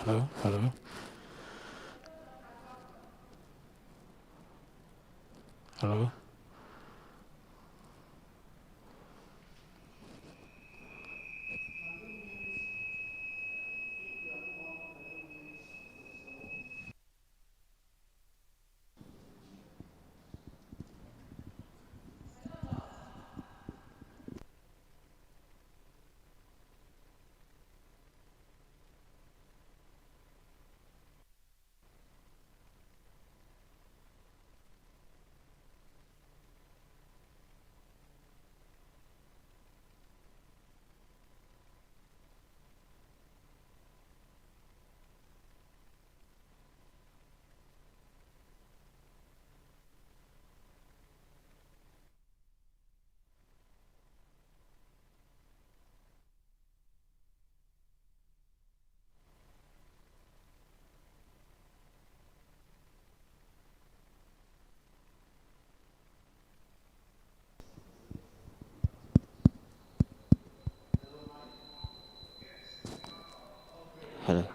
Hello? Hello? Hello? Hello.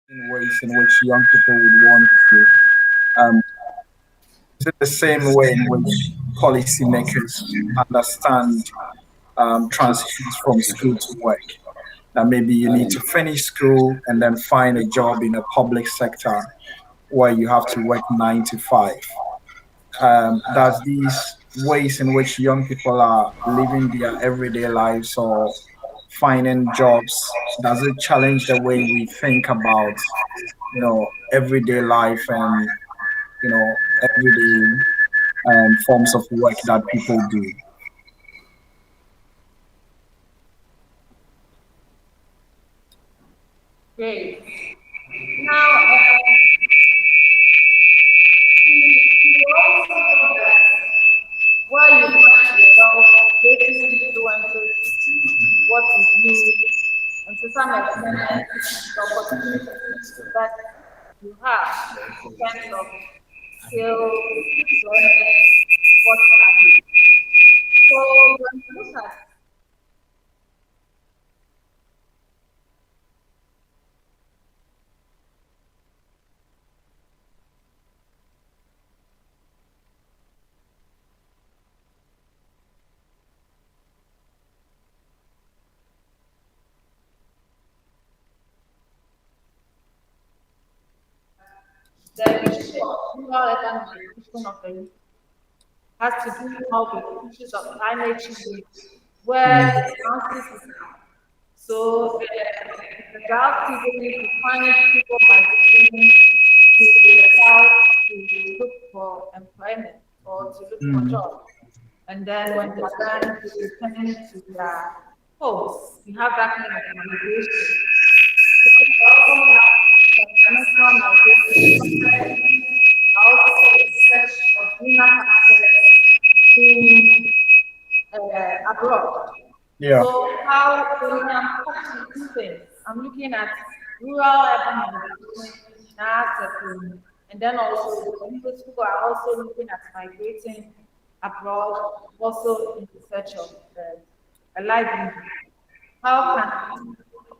in ways in which young people would want to um, Is it the same way in which policymakers understand transitions from school to work? That maybe you need to finish school and then find a job in the public sector where you have to work 9 to 5. Does these ways in which young people are living their everyday lives or finding jobs, does it challenge the way we think about, everyday life and, everyday forms of work that people do? Great. Now, you also know that where you find yourself greatest influences what you do, and to some extent, the opportunities that you have in terms of skills, employment, what have you. So when you look at the issue of rural urban migration of the youth has to do more with issues of climate change, where the chances are. So the drought season to find people migrating to the south to look for employment or to look for Mm, jobs. And then when they're done returning to their homes, you have that kind of migration. Then you also have the financial migration, also the search of greener pastures in abroad. yeah. So how when I'm talking two things, I'm looking at rural urban migration in our setting, and then also the youth who are also looking at migrating abroad, also in search of a livelihood. How can we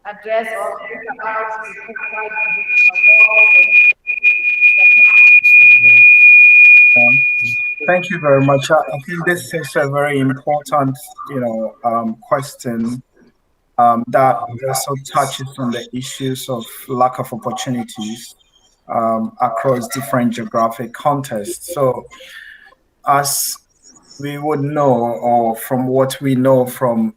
address or think about the technical division of all Thank you very much. I think this is a very important, question that also touches on the issues of lack of opportunities across different geographic contexts. So, as we would know, or from what we know from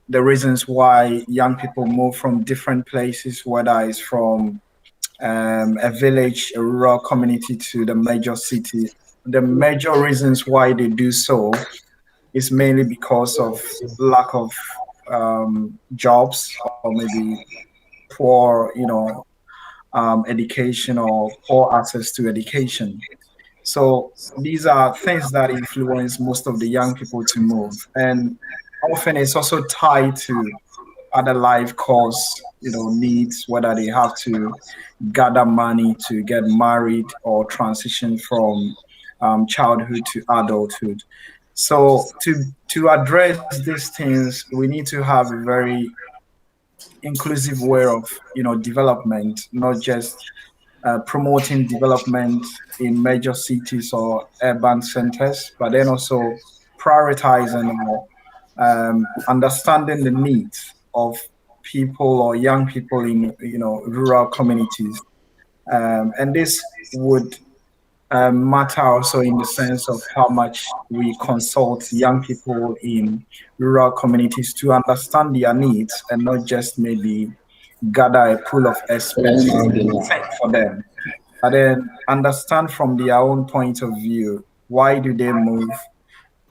the reasons why young people move from different places, whether it's from a village, a rural community to the major city, the major reasons why they do so is mainly because of lack of jobs or maybe poor, education or poor access to education. So these are things that influence most of the young people to move. And often it's also tied to other life costs, needs, whether they have to gather money to get married or transition from childhood to adulthood. So to address these things, we need to have a very inclusive way of development, not just promoting development in major cities or urban centers, but then also prioritizing or understanding the needs of people or young people in rural communities, and this would matter also in the sense of how much we consult young people in rural communities to understand their needs and not just maybe gather a pool of experts to think for them, but then understand from their own point of view, why do they move,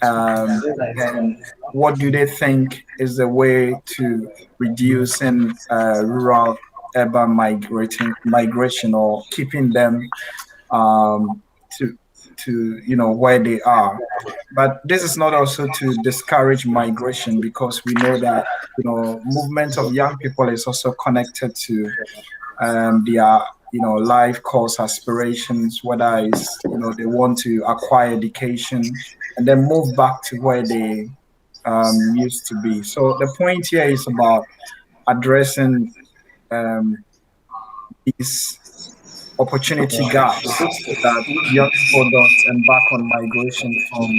and what do they think is the way to reducing rural urban migration or keeping them um, to where they are. But this is not also to discourage migration, because we know that movement of young people is also connected to their life course aspirations, whether it's they want to acquire education and then move back to where they used to be. So the point here is about addressing these opportunity gaps that young people don't embark on migration from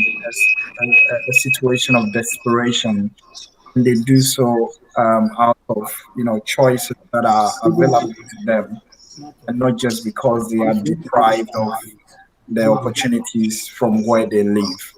a situation of desperation. They do so out of choices that are available to them, and not just because they are deprived of the opportunities from where they live.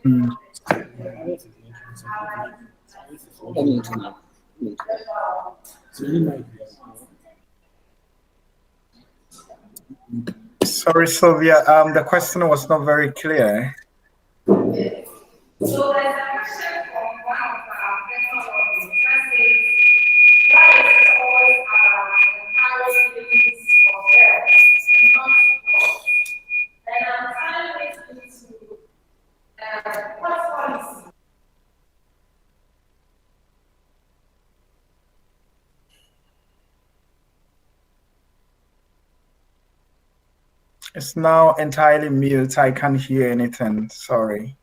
Mm. Sorry, Sylvia. The question was not very clear. It's now entirely mute. I can't hear anything. Sorry.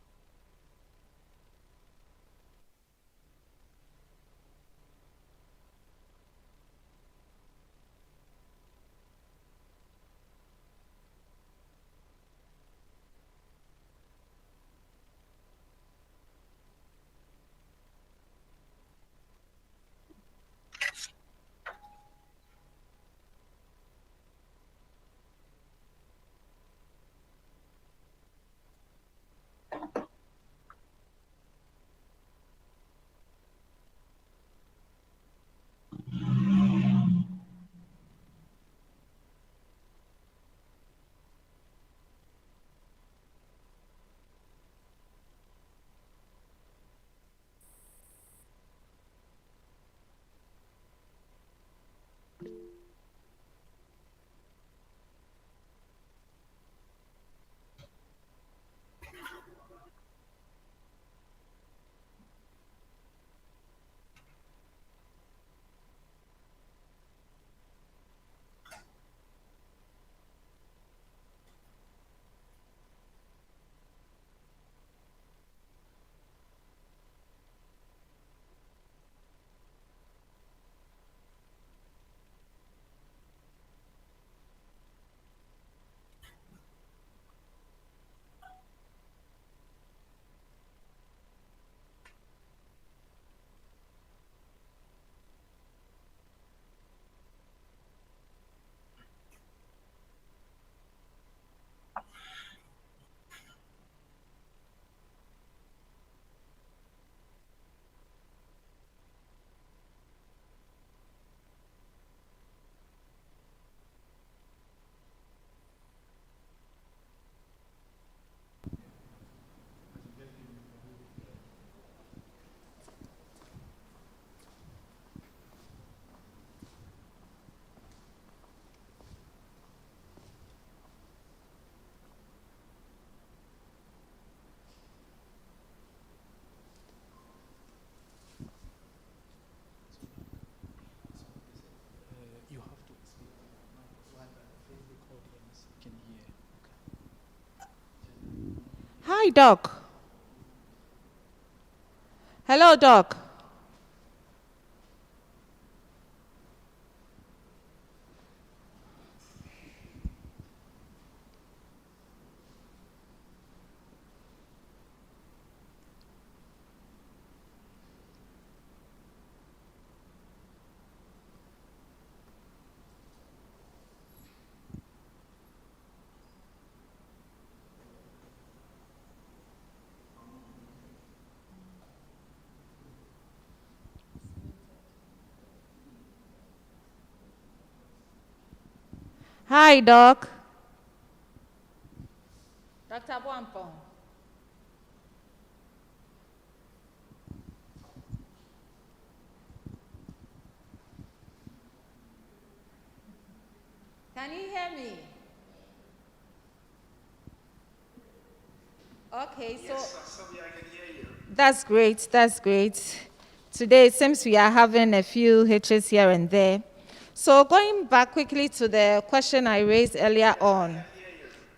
You have to speak while the Facebook audience can hear. Hi, Doc. Hello, Doc. Hi, Doc. Dr. Buapon. Can you hear me? Okay, so Yes, Sylvia, I can hear you. that's great. That's great. Today it seems we are having a few hitches here and there. So going back quickly to the question I raised earlier on.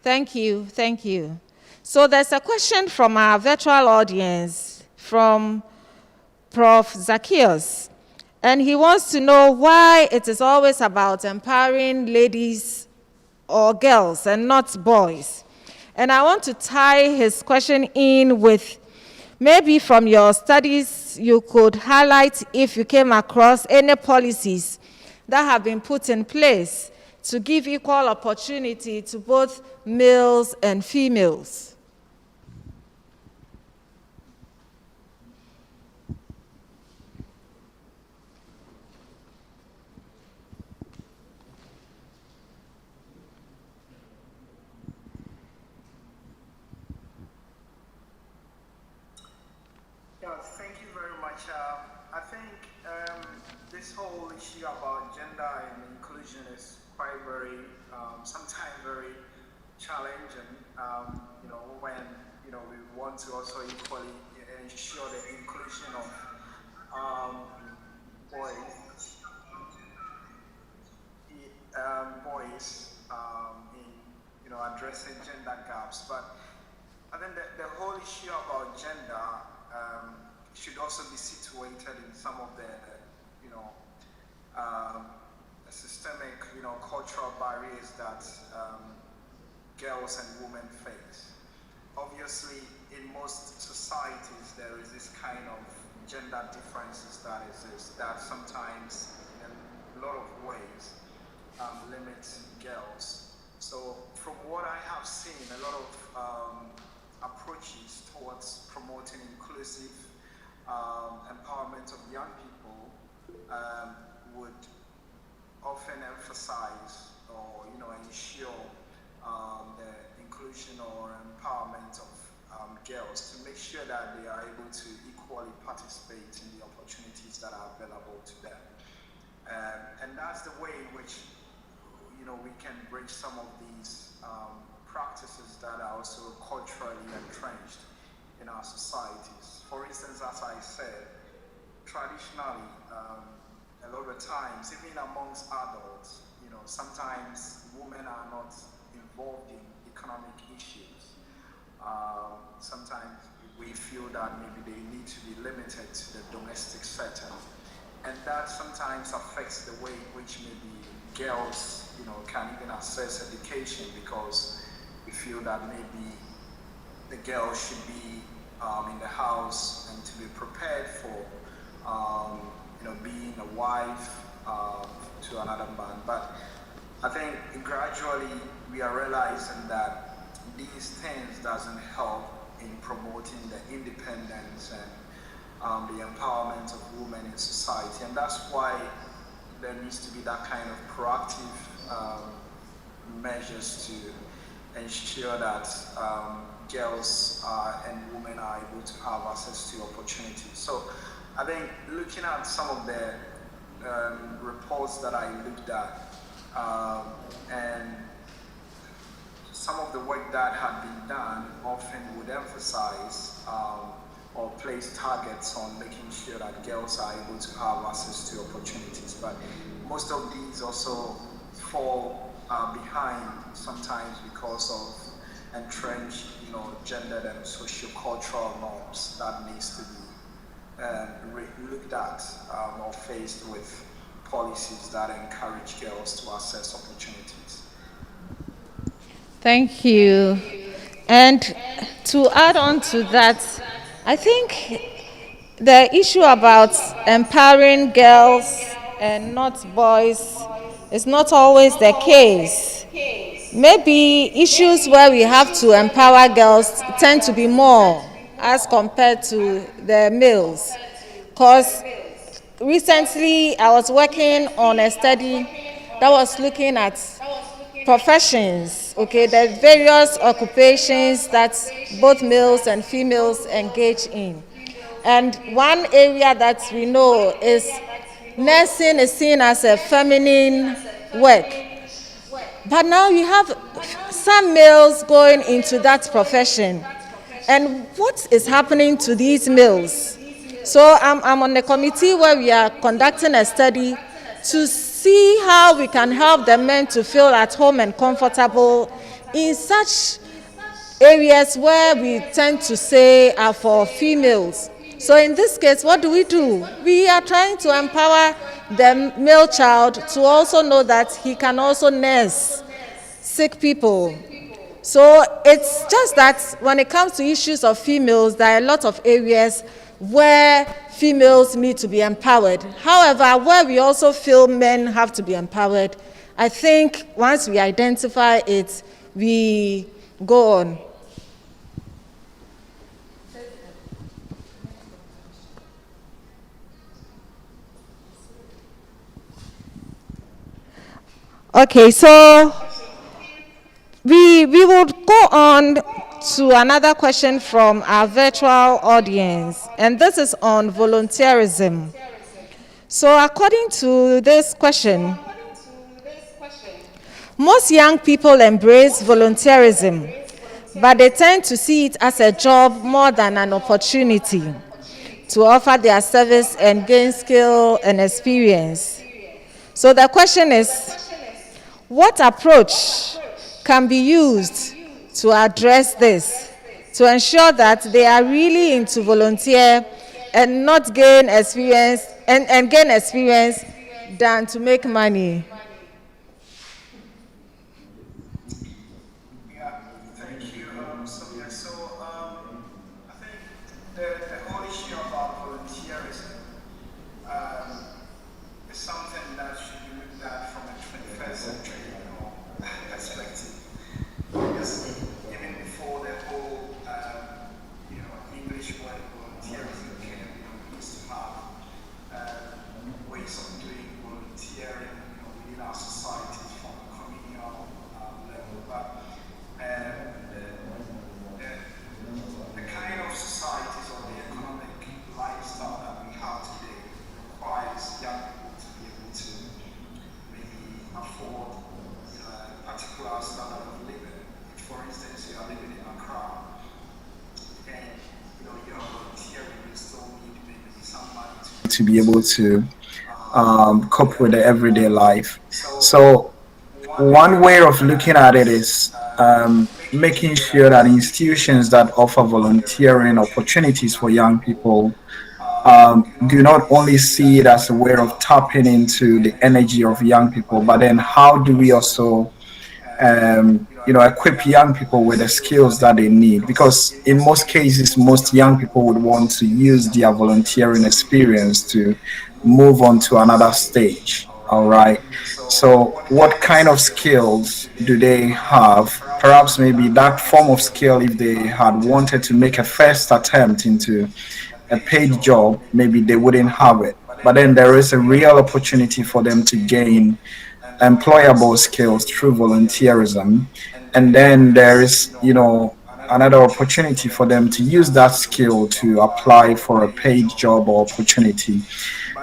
Thank you. Thank you. So there's a question from our virtual audience from Prof. Zacchaeus. And he wants to know why it is always about empowering ladies or girls and not boys. And I want to tie his question in with maybe from your studies, you could highlight if you came across any policies that have been put in place to give equal opportunity to both males and females. Yeah, thank you very much. I think this whole issue about gender and inclusion is quite very, sometimes very challenging. When we want to also equally ensure the inclusion of boys, in addressing gender gaps, but I think that the whole issue about gender should also be situated in some of the, systemic, cultural barriers that girls and women face. Obviously, in most societies, there is this kind of gender differences that exist that sometimes, in a lot of ways, limit girls. So, from what I have seen, a lot of approaches towards promoting inclusive empowerment of young people would often emphasize or ensure the inclusion or empowerment of girls to make sure that they are able to equally participate in the opportunities that are available to them. And that's the way in which we can bridge some of these practices that are also culturally entrenched in our societies. For instance, as I said, traditionally, a lot of times, even amongst adults, sometimes women are not involved in economic issues. Sometimes we feel that maybe they need to be limited to the domestic setting. And that sometimes affects the way in which maybe girls, can even access education because we feel that maybe the girl should be in the house and to be prepared for, being a wife to another man. But I think gradually we are realizing that these things doesn't help in promoting the independence and the empowerment of women in society. And that's why there needs to be that kind of proactive measures to ensure that girls and women are able to have access to opportunities. So I think looking at some of the reports that I looked at and some of the work that had been done often would emphasize or place targets on making sure that girls are able to have access to opportunities. But most of these also fall behind sometimes because of entrenched, gendered and socio-cultural norms that needs to be looked at or faced with policies that encourage girls to access opportunities. Thank you. And to add on to that, I think the issue about empowering girls and not boys is not always the case. Maybe issues where we have to empower girls tend to be more as compared to the males. Because recently I was working on a study that was looking at professions, okay, the various occupations that both males and females engage in. And one area that we know is nursing is seen as a feminine work. But now you have some males going into that profession. And what is happening to these males? So I'm on the committee where we are conducting a study to see how we can help the men to feel at home and comfortable in such areas where we tend to say are for females. So in this case, what do? We are trying to empower the male child to also know that he can also nurse sick people. So it's just that when it comes to issues of females, there are a lot of areas where females need to be empowered. However, where we also feel men have to be empowered, I think once we identify it, we go on. Okay, so we will go on to another question from our virtual audience, and this is on volunteerism. So according to this question, most young people embrace volunteerism, but they tend to see it as a job more than an opportunity to offer their service and gain skill and experience. So the question is, what approach can be used to address this, to ensure that they are really into volunteer and not gain experience and gain experience than to make money? Yeah, thank you, Sonia. So I think the whole issue about volunteerism is something that should be looked at from a 21st century perspective. Because even before the whole English word volunteerism came, we used to have ways of doing volunteering within our societies from a communal level. But the kind of societies or the economic lifestyle that we have today requires young people to be able to maybe afford a particular standard of living. If, for instance, you are living in Accra and you're volunteering, you still need maybe somebody to be able to cope with the everyday life. So one way of looking at it is making sure that institutions that offer volunteering opportunities for young people do not only see it as a way of tapping into the energy of young people, but then how do we also equip young people with the skills that they need? Because in most cases, most young people would want to use their volunteering experience to move on to another stage. All right. So, what kind of skills do they have? Perhaps maybe that form of skill, if they had wanted to make a first attempt into a paid job, maybe they wouldn't have it. But then there is a real opportunity for them to gain employable skills through volunteerism. And then there is, another opportunity for them to use that skill to apply for a paid job or opportunity.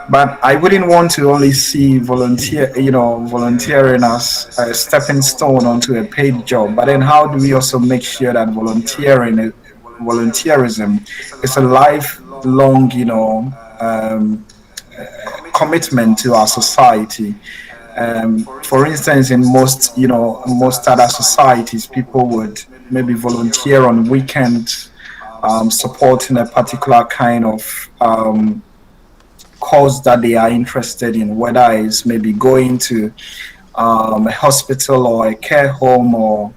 But I wouldn't want to only see volunteering as a stepping stone onto a paid job. But then how do we also make sure that volunteerism is a lifelong, commitment to our society? For instance, in most other societies, people would maybe volunteer on weekends, supporting a particular kind of cause that they are interested in, whether it's maybe going to a hospital or a care home or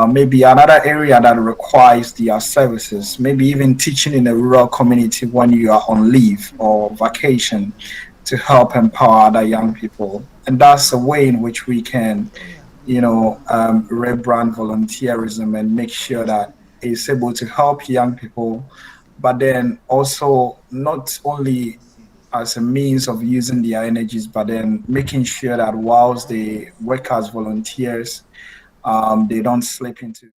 maybe another area that requires their services, maybe even teaching in a rural community when you are on leave or vacation to help empower other young people. And that's a way in which we can, rebrand volunteerism and make sure that it's able to help young people, but then also not only as a means of using their energies, but then making sure that whilst they work as volunteers, they don't slip into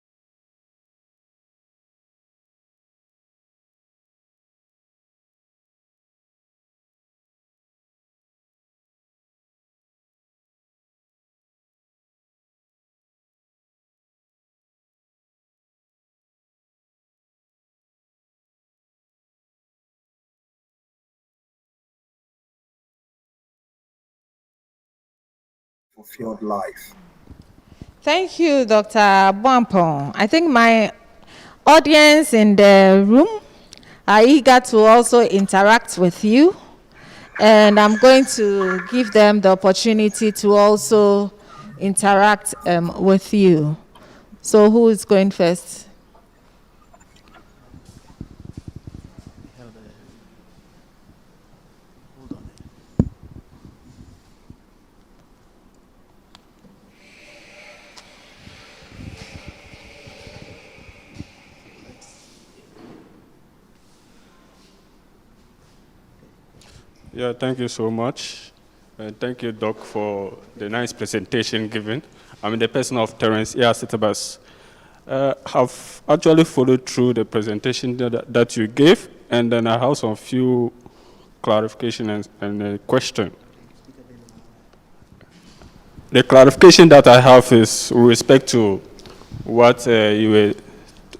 fulfilled life. Thank you, Dr. Buapon. I think my audience in the room are eager to also interact with you, and I'm going to give them the opportunity to also interact with you. So who is going first? Hold on. Yeah, thank you so much. And thank you, Doc, for the nice presentation given. I'm the person of Terence Sitibas. Have actually followed through the presentation that you gave, and then I have some few clarification and a question. The clarification that I have is with respect to what you were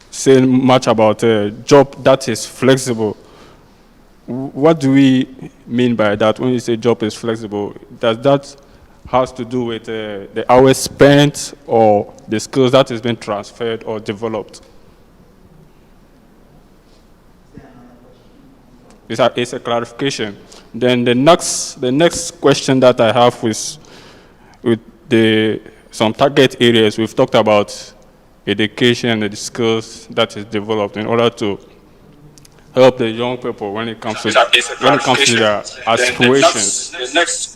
saying much about a job that is flexible. What do we mean by that when you say job is flexible? Does that has to do with the hours spent or the skills that is being transferred or developed? It's a clarification. Then the next question that I have is with some target areas. We've talked about education and the skills that is developed in order to help the young people when it comes to their aspirations.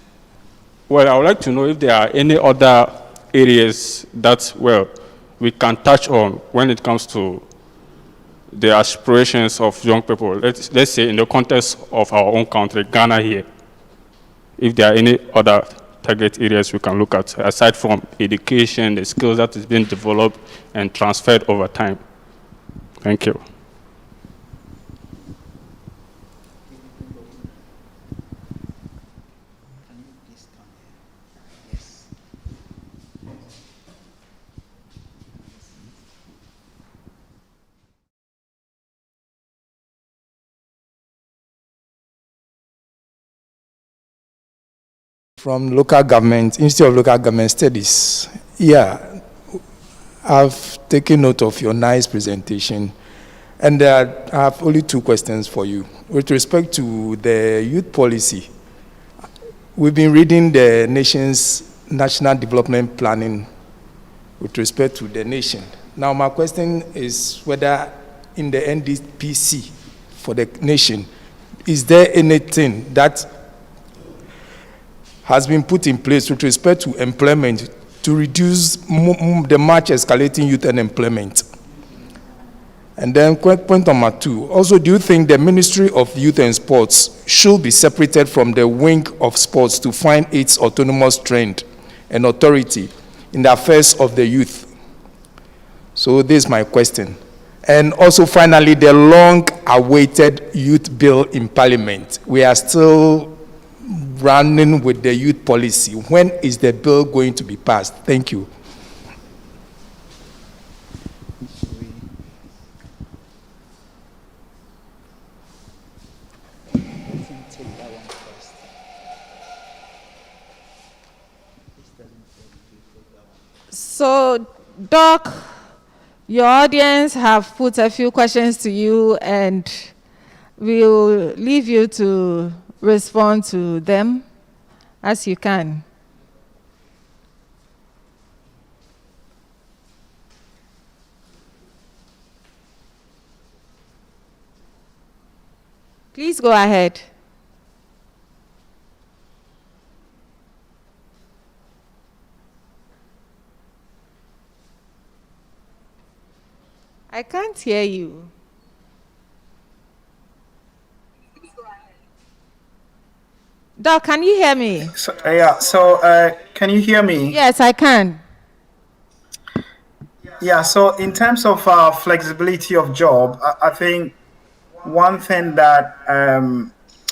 Well, I would like to know if there are any other areas that, well, we can touch on when it comes to the aspirations of young people. Let's say in the context of our own country, Ghana here, if there are any other target areas we can look at, aside from education, the skills that is being developed and transferred over time. Thank you. Can you please come here? Yes. From local government, Institute of Local Government Studies. Yeah, I've taken note of your nice presentation, and I have only two questions for you. With respect to the youth policy, we've been reading the nation's national development planning with respect to the nation. Now, my question is whether in the NDPC for the nation, is there anything that has been put in place with respect to employment to reduce the much escalating youth unemployment? And then point number two, also, do you think the Ministry of Youth and Sports should be separated from the wing of sports to find its autonomous strength and authority in the affairs of the youth? So this is my question. And also, finally, the long-awaited youth bill in Parliament. We are still running with the youth policy. When is the bill going to be passed? Thank you. So, Doc, your audience have put a few questions to you, and we'll leave you to respond to them as you can. Please go ahead. I can't hear you. Doc, can you hear me? Can you hear me? Yes, I can. Yeah, so in terms of flexibility of job, I think one thing that,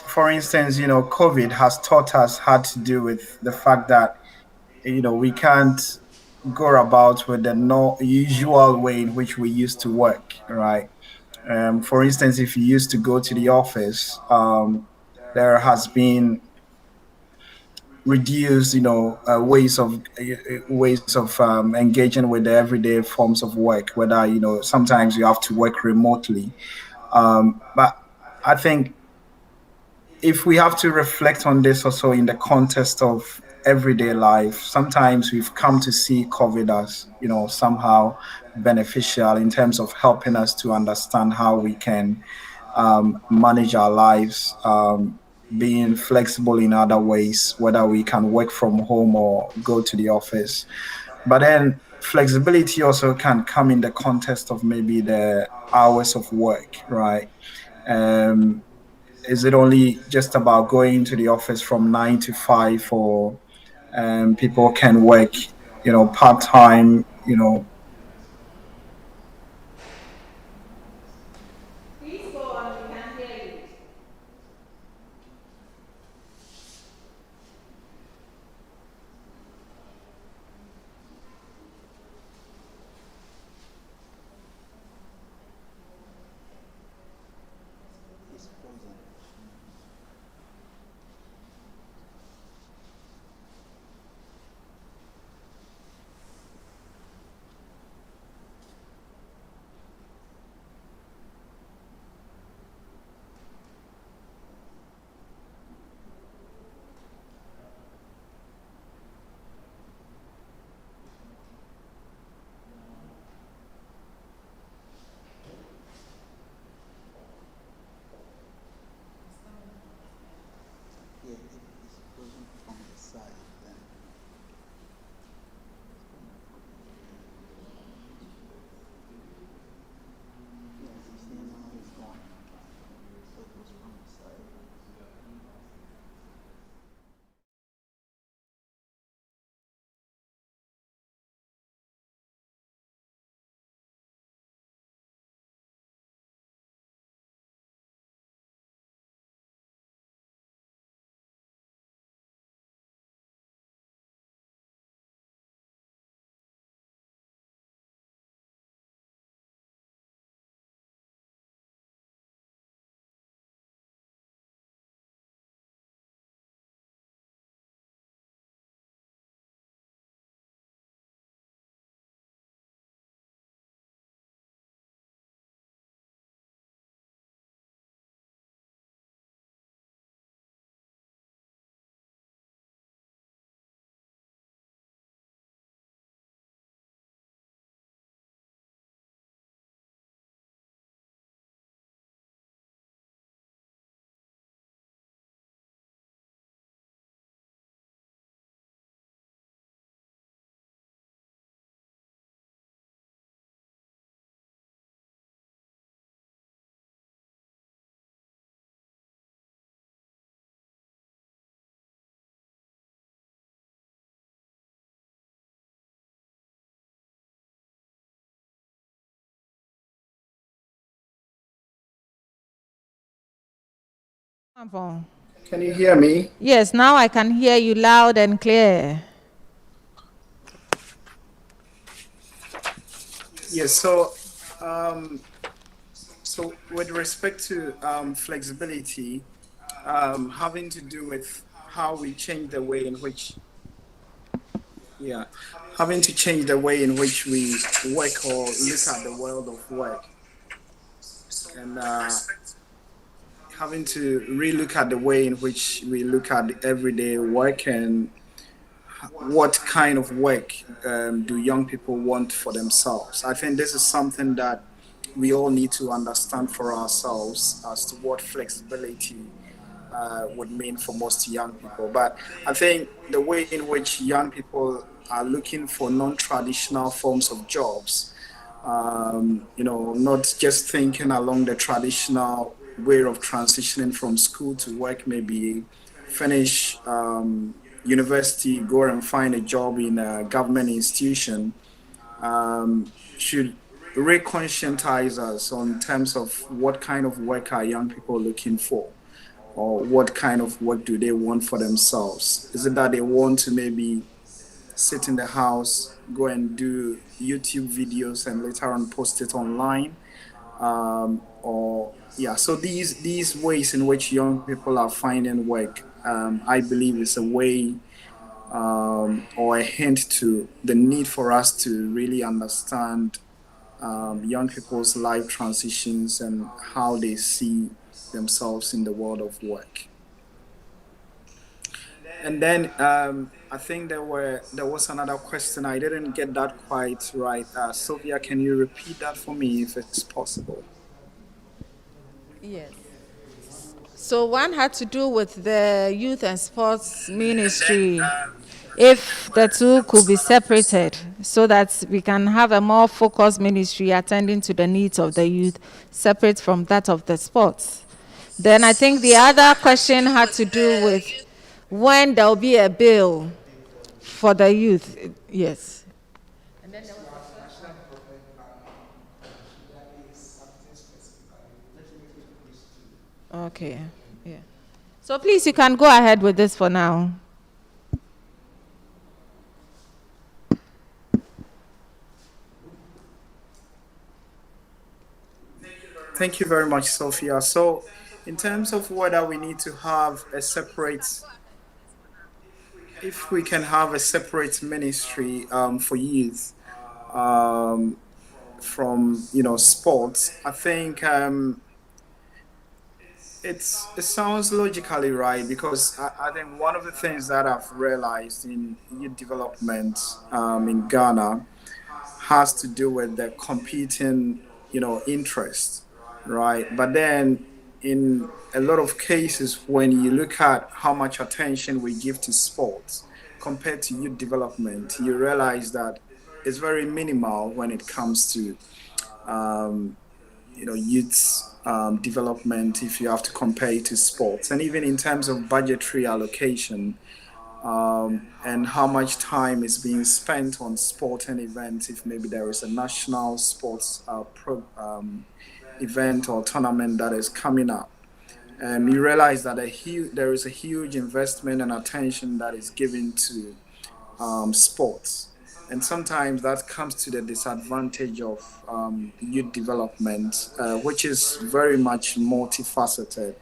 for instance, COVID has taught us had to do with the fact that, we can't go about with the no usual way in which we used to work, right? For instance, if you used to go to the office, there has been reduced, ways of engaging with the everyday forms of work. Whether sometimes you have to work remotely, but I think if we have to reflect on this also in the context of everyday life, sometimes we've come to see COVID as, somehow beneficial in terms of helping us to understand how we can manage our lives, being flexible in other ways, whether we can work from home or go to the office. But then flexibility also can come in the context of maybe the hours of work, right? Um, is it only just about going to the office from 9 to 5, or people can work, part time, Please go on, we can hear you. It's frozen. Yeah, it's frozen from the side. Then yes, you see now it's gone. So it was from the side. Buapon. can you hear me? Yes, now I can hear you loud and clear. Yes. So with respect to flexibility, having to do with how we change the way in which, yeah, having to change the way in which we work or look at the world of work, and having to relook at the way in which we look at everyday work, and what kind of work do young people want for themselves. I think this is something that we all need to understand for ourselves as to what flexibility would mean for most young people. But I think the way in which young people are looking for non-traditional forms of jobs, not just thinking along the traditional way of transitioning from school to work, maybe finish university, go and find a job in a government institution, should re-conscientize us on terms of what kind of work are young people looking for, or what kind of work do they want for themselves. Is it that they want to maybe sit in the house, go and do YouTube videos and later on post it online? Or yeah, so these ways in which young people are finding work, I believe is a way, or a hint to the need for us to really understand young people's life transitions and how they see themselves in the world of work. And then I think there was another question. I didn't get that quite right. Sylvia, can you repeat that for me if it's possible? Yes. So one had to do with the youth and sports ministry, if the two could be separated so that we can have a more focused ministry attending to the needs of the youth, separate from that of the sports. Then I think the other question had to do with when there will be a bill for the youth. Yes. Okay. Yeah. So please, you can go ahead with this for now. Thank you very much, Sophia. So, in terms of whether we need to have a separate, if we can have a separate ministry for youth from sports, I think it sounds logically right, because I think one of the things that I've realized in youth development in Ghana has to do with the competing interests, right? But then in a lot of cases, when you look at how much attention we give to sports compared to youth development, you realize that it's very minimal when it comes to youth development, if you have to compare it to sports. And even in terms of budgetary allocation, and how much time is being spent on sporting events, if maybe there is a national sports event or tournament that is coming up, you realize that there is a huge investment and attention that is given to sports. And sometimes that comes to the disadvantage of youth development, which is very much multifaceted.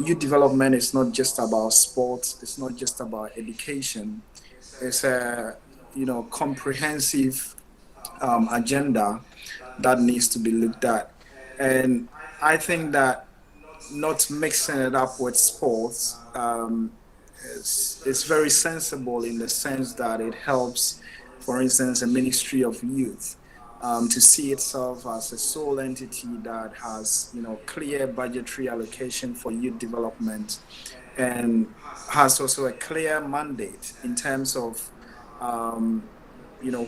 Youth development is not just about sports. It's not just about education. It's a comprehensive agenda that needs to be looked at. And I think that not mixing it up with sports is very sensible, in the sense that it helps, for instance, a Ministry of Youth to see itself as a sole entity that has clear budgetary allocation for youth development, and has also a clear mandate in terms of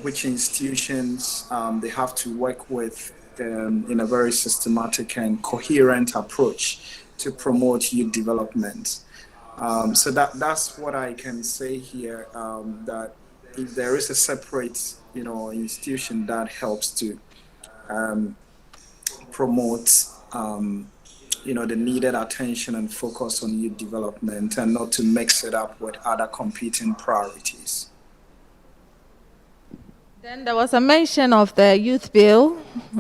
which institutions they have to work with in a very systematic and coherent approach to promote youth development. So that's what I can say here, that if there is a separate institution that helps to promote the needed attention and focus on youth development, and not to mix it up with other competing priorities. Then there was a mention of the youth bill.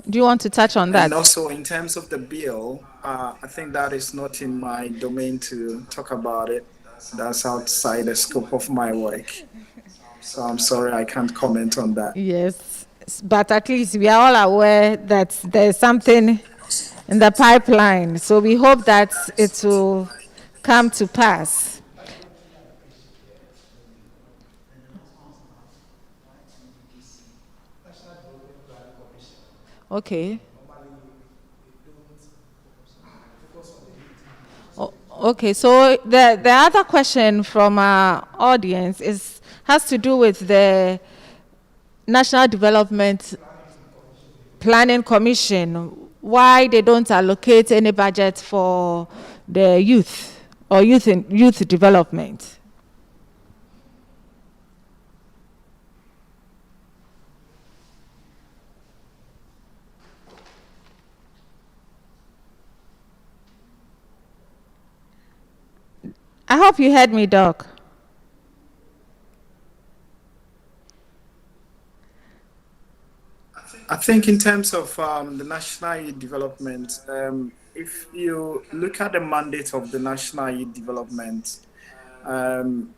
Do you want to touch on that? And also, in terms of the bill, I think that is not in my domain to talk about it. That's outside the scope of my work. So I'm sorry, I can't comment on that. Yes, but at least we are all aware that there's something in the pipeline. So we hope that it will come to pass. Okay. Okay, so the other question from our audience has to do with the National Development Planning Commission. Why they don't allocate any budget for the youth? or youth development? I hope you heard me, Doc. I think in terms of the national youth development, if you look at the mandate of the national youth development, um,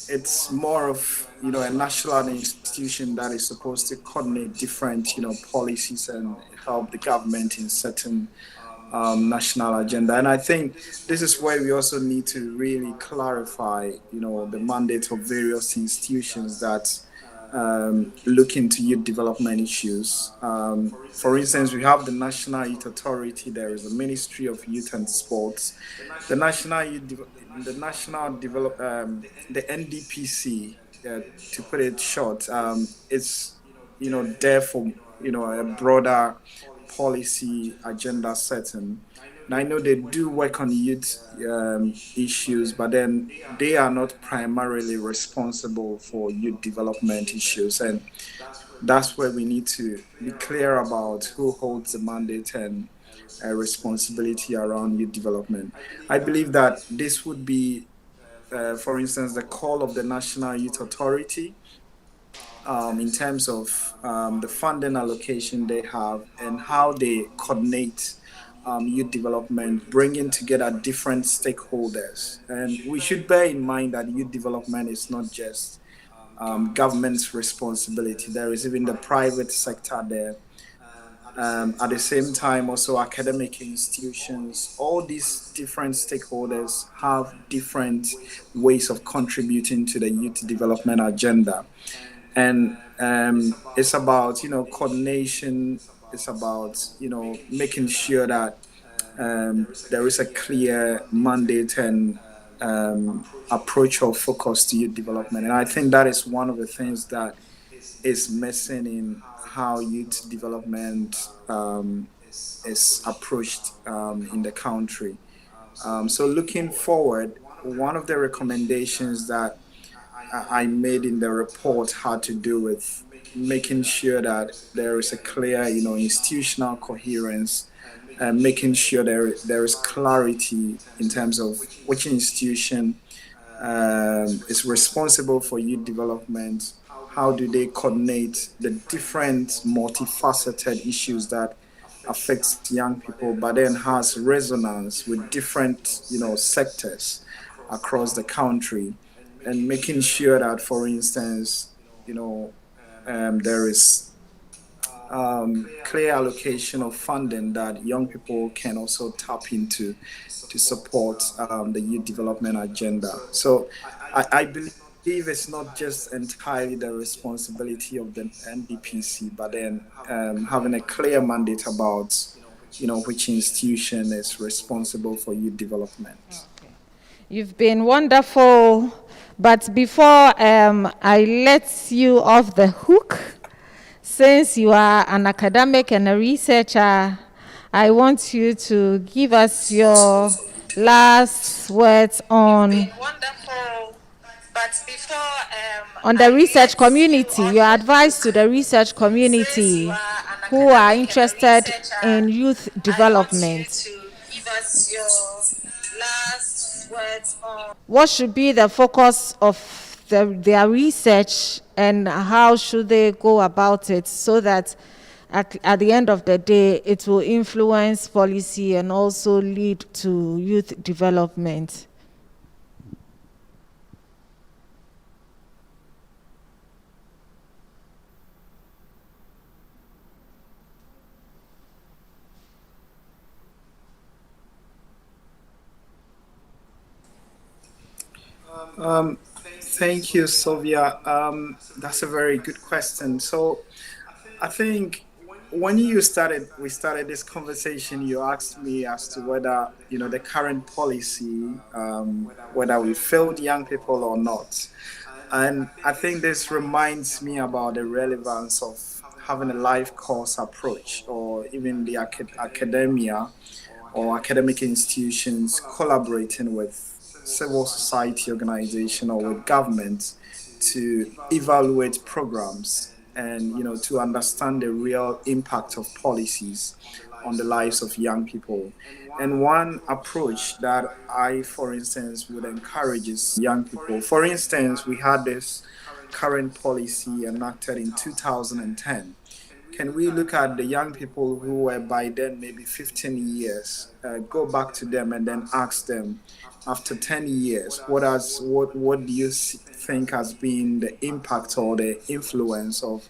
it's more of a national institution that is supposed to coordinate different policies and help the government in certain national agenda. And I think this is where we also need to really clarify the mandate of various institutions that look into youth development issues. For instance, we have the National Youth Authority. There is a Ministry of Youth and Sports. The National Youth, the National Develop, the NDPC, to put it short, it's there for a broader policy agenda setting. And I know they do work on youth issues, but then they are not primarily responsible for youth development issues. And that's where we need to be clear about who holds the mandate and responsibility around youth development. I believe that this would be, for instance, the call of the National Youth Authority in terms of the funding allocation they have and how they coordinate youth development, bringing together different stakeholders. And we should bear in mind that youth development is not just government's responsibility. There is even the private sector there. At the same time, also academic institutions, all these different stakeholders have different ways of contributing to the youth development agenda. And it's about coordination. It's about making sure that there is a clear mandate and approach or focus to youth development. And I think that is one of the things that is missing in how youth development is approached in the country. So looking forward, one of the recommendations that I made in the report had to do with making sure that there is a clear, institutional coherence, and making sure there is clarity in terms of which institution is responsible for youth development. How do they coordinate the different multifaceted issues that affects young people, but then has resonance with different, sectors across the country, and making sure that, for instance, there is clear allocation of funding that young people can also tap into to support the youth development agenda. So I believe it's not just entirely the responsibility of the NDPC, but then having a clear mandate about which institution is responsible for youth development. You've been wonderful, but before I let you off the hook, since you are an academic and a researcher, I want you to give us your last words on the research community, your advice to the research community who are interested in youth development. What should be the focus of their research, and how should they go about it so that at the end of the day it will influence policy and also lead to youth development? Thank you, Sylvia. That's a very good question. So I think when we started this conversation, you asked me as to whether the current policy, whether we failed young people or not. And I think this reminds me about the relevance of having a life course approach, or even the academia or academic institutions collaborating with civil society organization or with government to evaluate programs and to understand the real impact of policies on the lives of young people. And one approach that I, for instance, would encourage is young people. For instance, we had this current policy enacted in 2010. Can we look at the young people who were by then maybe 15 years, go back to them and then ask them, after 10 years, what do you think has been the impact or the influence of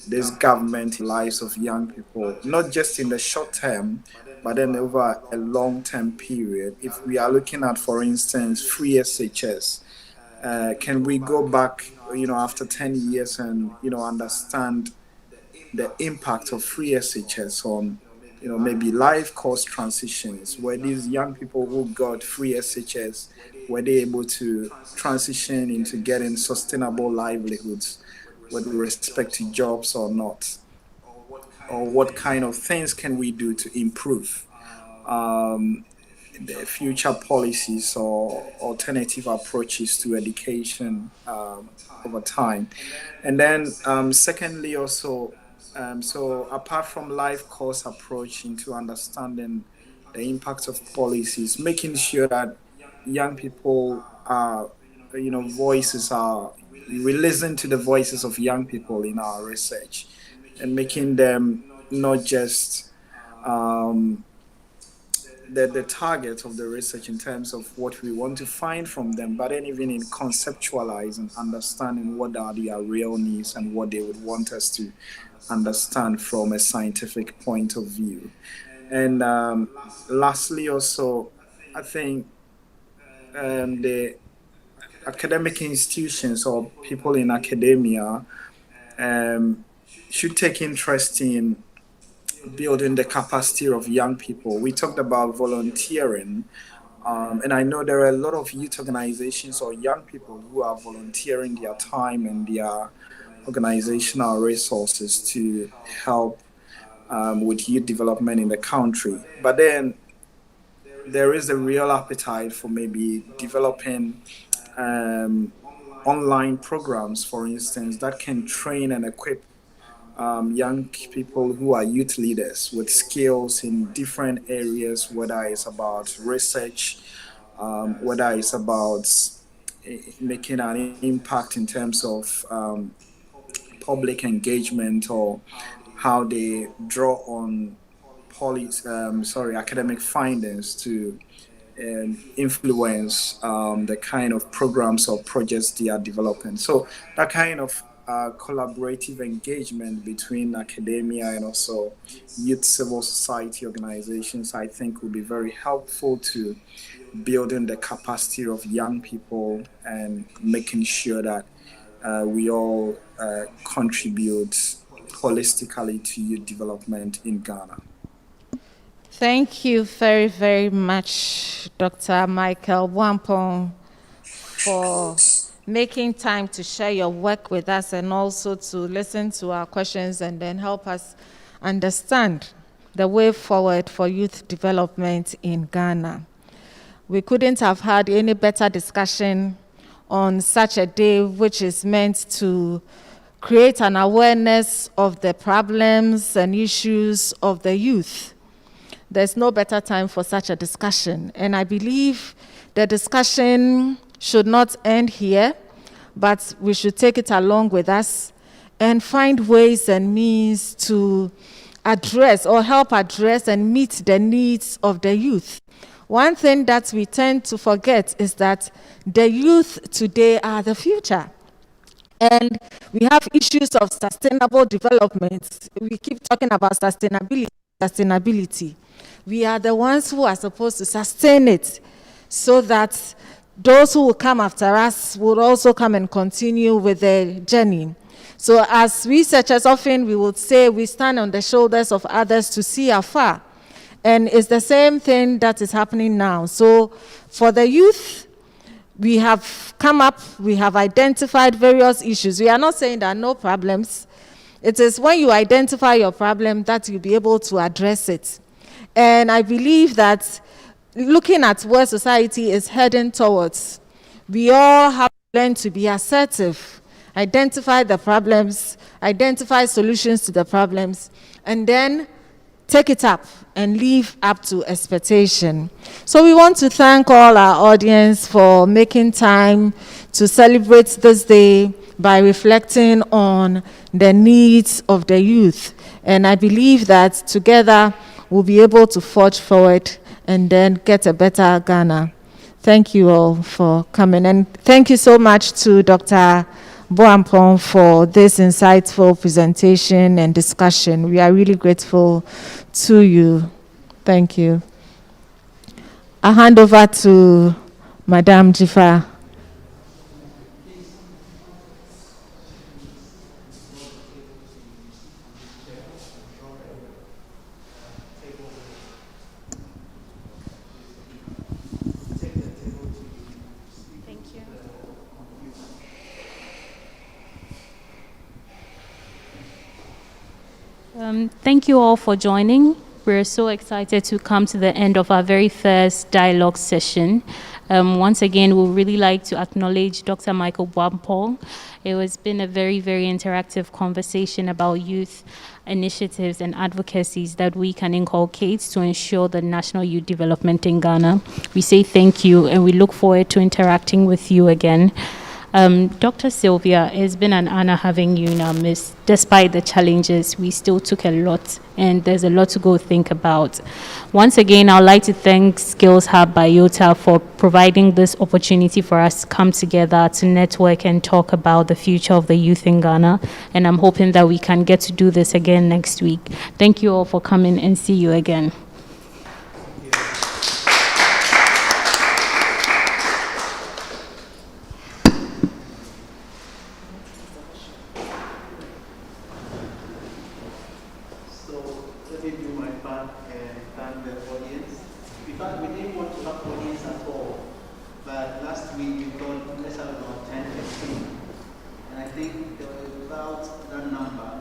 this government in the lives of young people, not just in the short term, but then over a long-term period? If we are looking at, for instance, free SHS, can we go back, after 10 years and, understand the impact of free SHS on, maybe life course transitions, where these young people who got free SHS, were they able to transition into getting sustainable livelihoods with respect to jobs or not? Or what kind of things can we do to improve the future policies or alternative approaches to education over time? And then secondly also, so apart from life course approach into understanding the impact of policies, making sure that young people are, voices are, we listen to the voices of young people in our research and making them not just the target of the research in terms of what we want to find from them, but then even in conceptualizing, understanding what are their real needs and what they would want us to understand from a scientific point of view. And lastly, also, I think the academic institutions or people in academia should take interest in building the capacity of young people. We talked about volunteering, and I know there are a lot of youth organizations or young people who are volunteering their time and their organizational resources to help with youth development in the country. But then there is a real appetite for maybe developing online programs, for instance, that can train and equip young people who are youth leaders with skills in different areas, whether it's about research, whether it's about making an impact in terms of public engagement, or how they draw on academic findings to influence the kind of programs or projects they are developing. So that kind of collaborative engagement between academia and also youth civil society organizations, I think, will be very helpful to building the capacity of young people and making sure that we all contribute holistically to youth development in Ghana. Thank you very, very much, Dr. Michael Buapon, for making time to share your work with us and also to listen to our questions and then help us understand the way forward for youth development in Ghana. We couldn't have had any better discussion on such a day, which is meant to create an awareness of the problems and issues of the youth. There's no better time for such a discussion. And I believe the discussion should not end here, but we should take it along with us and find ways and means to address or help address and meet the needs of the youth. One thing that we tend to forget is that the youth today are the future. And we have issues of sustainable development. We keep talking about sustainability. We are the ones who are supposed to sustain it so that those who will come after us will also come and continue with the journey. So as researchers, often we would say we stand on the shoulders of others to see afar. And it's the same thing that is happening now. So for the youth, we have come up, we have identified various issues. We are not saying there are no problems. It is when you identify your problem that you'll be able to address it. And I believe that looking at where society is heading towards, we all have to learn to be assertive, identify the problems, identify solutions to the problems, and then take it up and live up to expectation. So we want to thank all our audience for making time to celebrate this day by reflecting on the needs of the youth. And I believe that together we'll be able to forge forward and then get a better Ghana. Thank you all for coming. And thank you so much to Dr. Buapon for this insightful presentation and discussion. We are really grateful to you. Thank you. I hand over to Madame Jifa. Thank you all for joining. We're so excited to come to the end of our very first dialogue session. Once again, we'd really like to acknowledge Dr. Michael Buapon. It has been a very, very interactive conversation about youth initiatives and advocacies that we can inculcate to ensure the national youth development in Ghana. We say thank you, and we look forward to interacting with you again. Dr. Sylvia, it's been an honor having you in our midst. Despite the challenges, we still took a lot, and there's a lot to go think about. Once again, I'd like to thank Skills Hub by Yota for providing this opportunity for us to come together to network and talk about the future of the youth in Ghana. And I'm hoping that we can get to do this again next week. Thank you all for coming, and see you again. I think there were about that number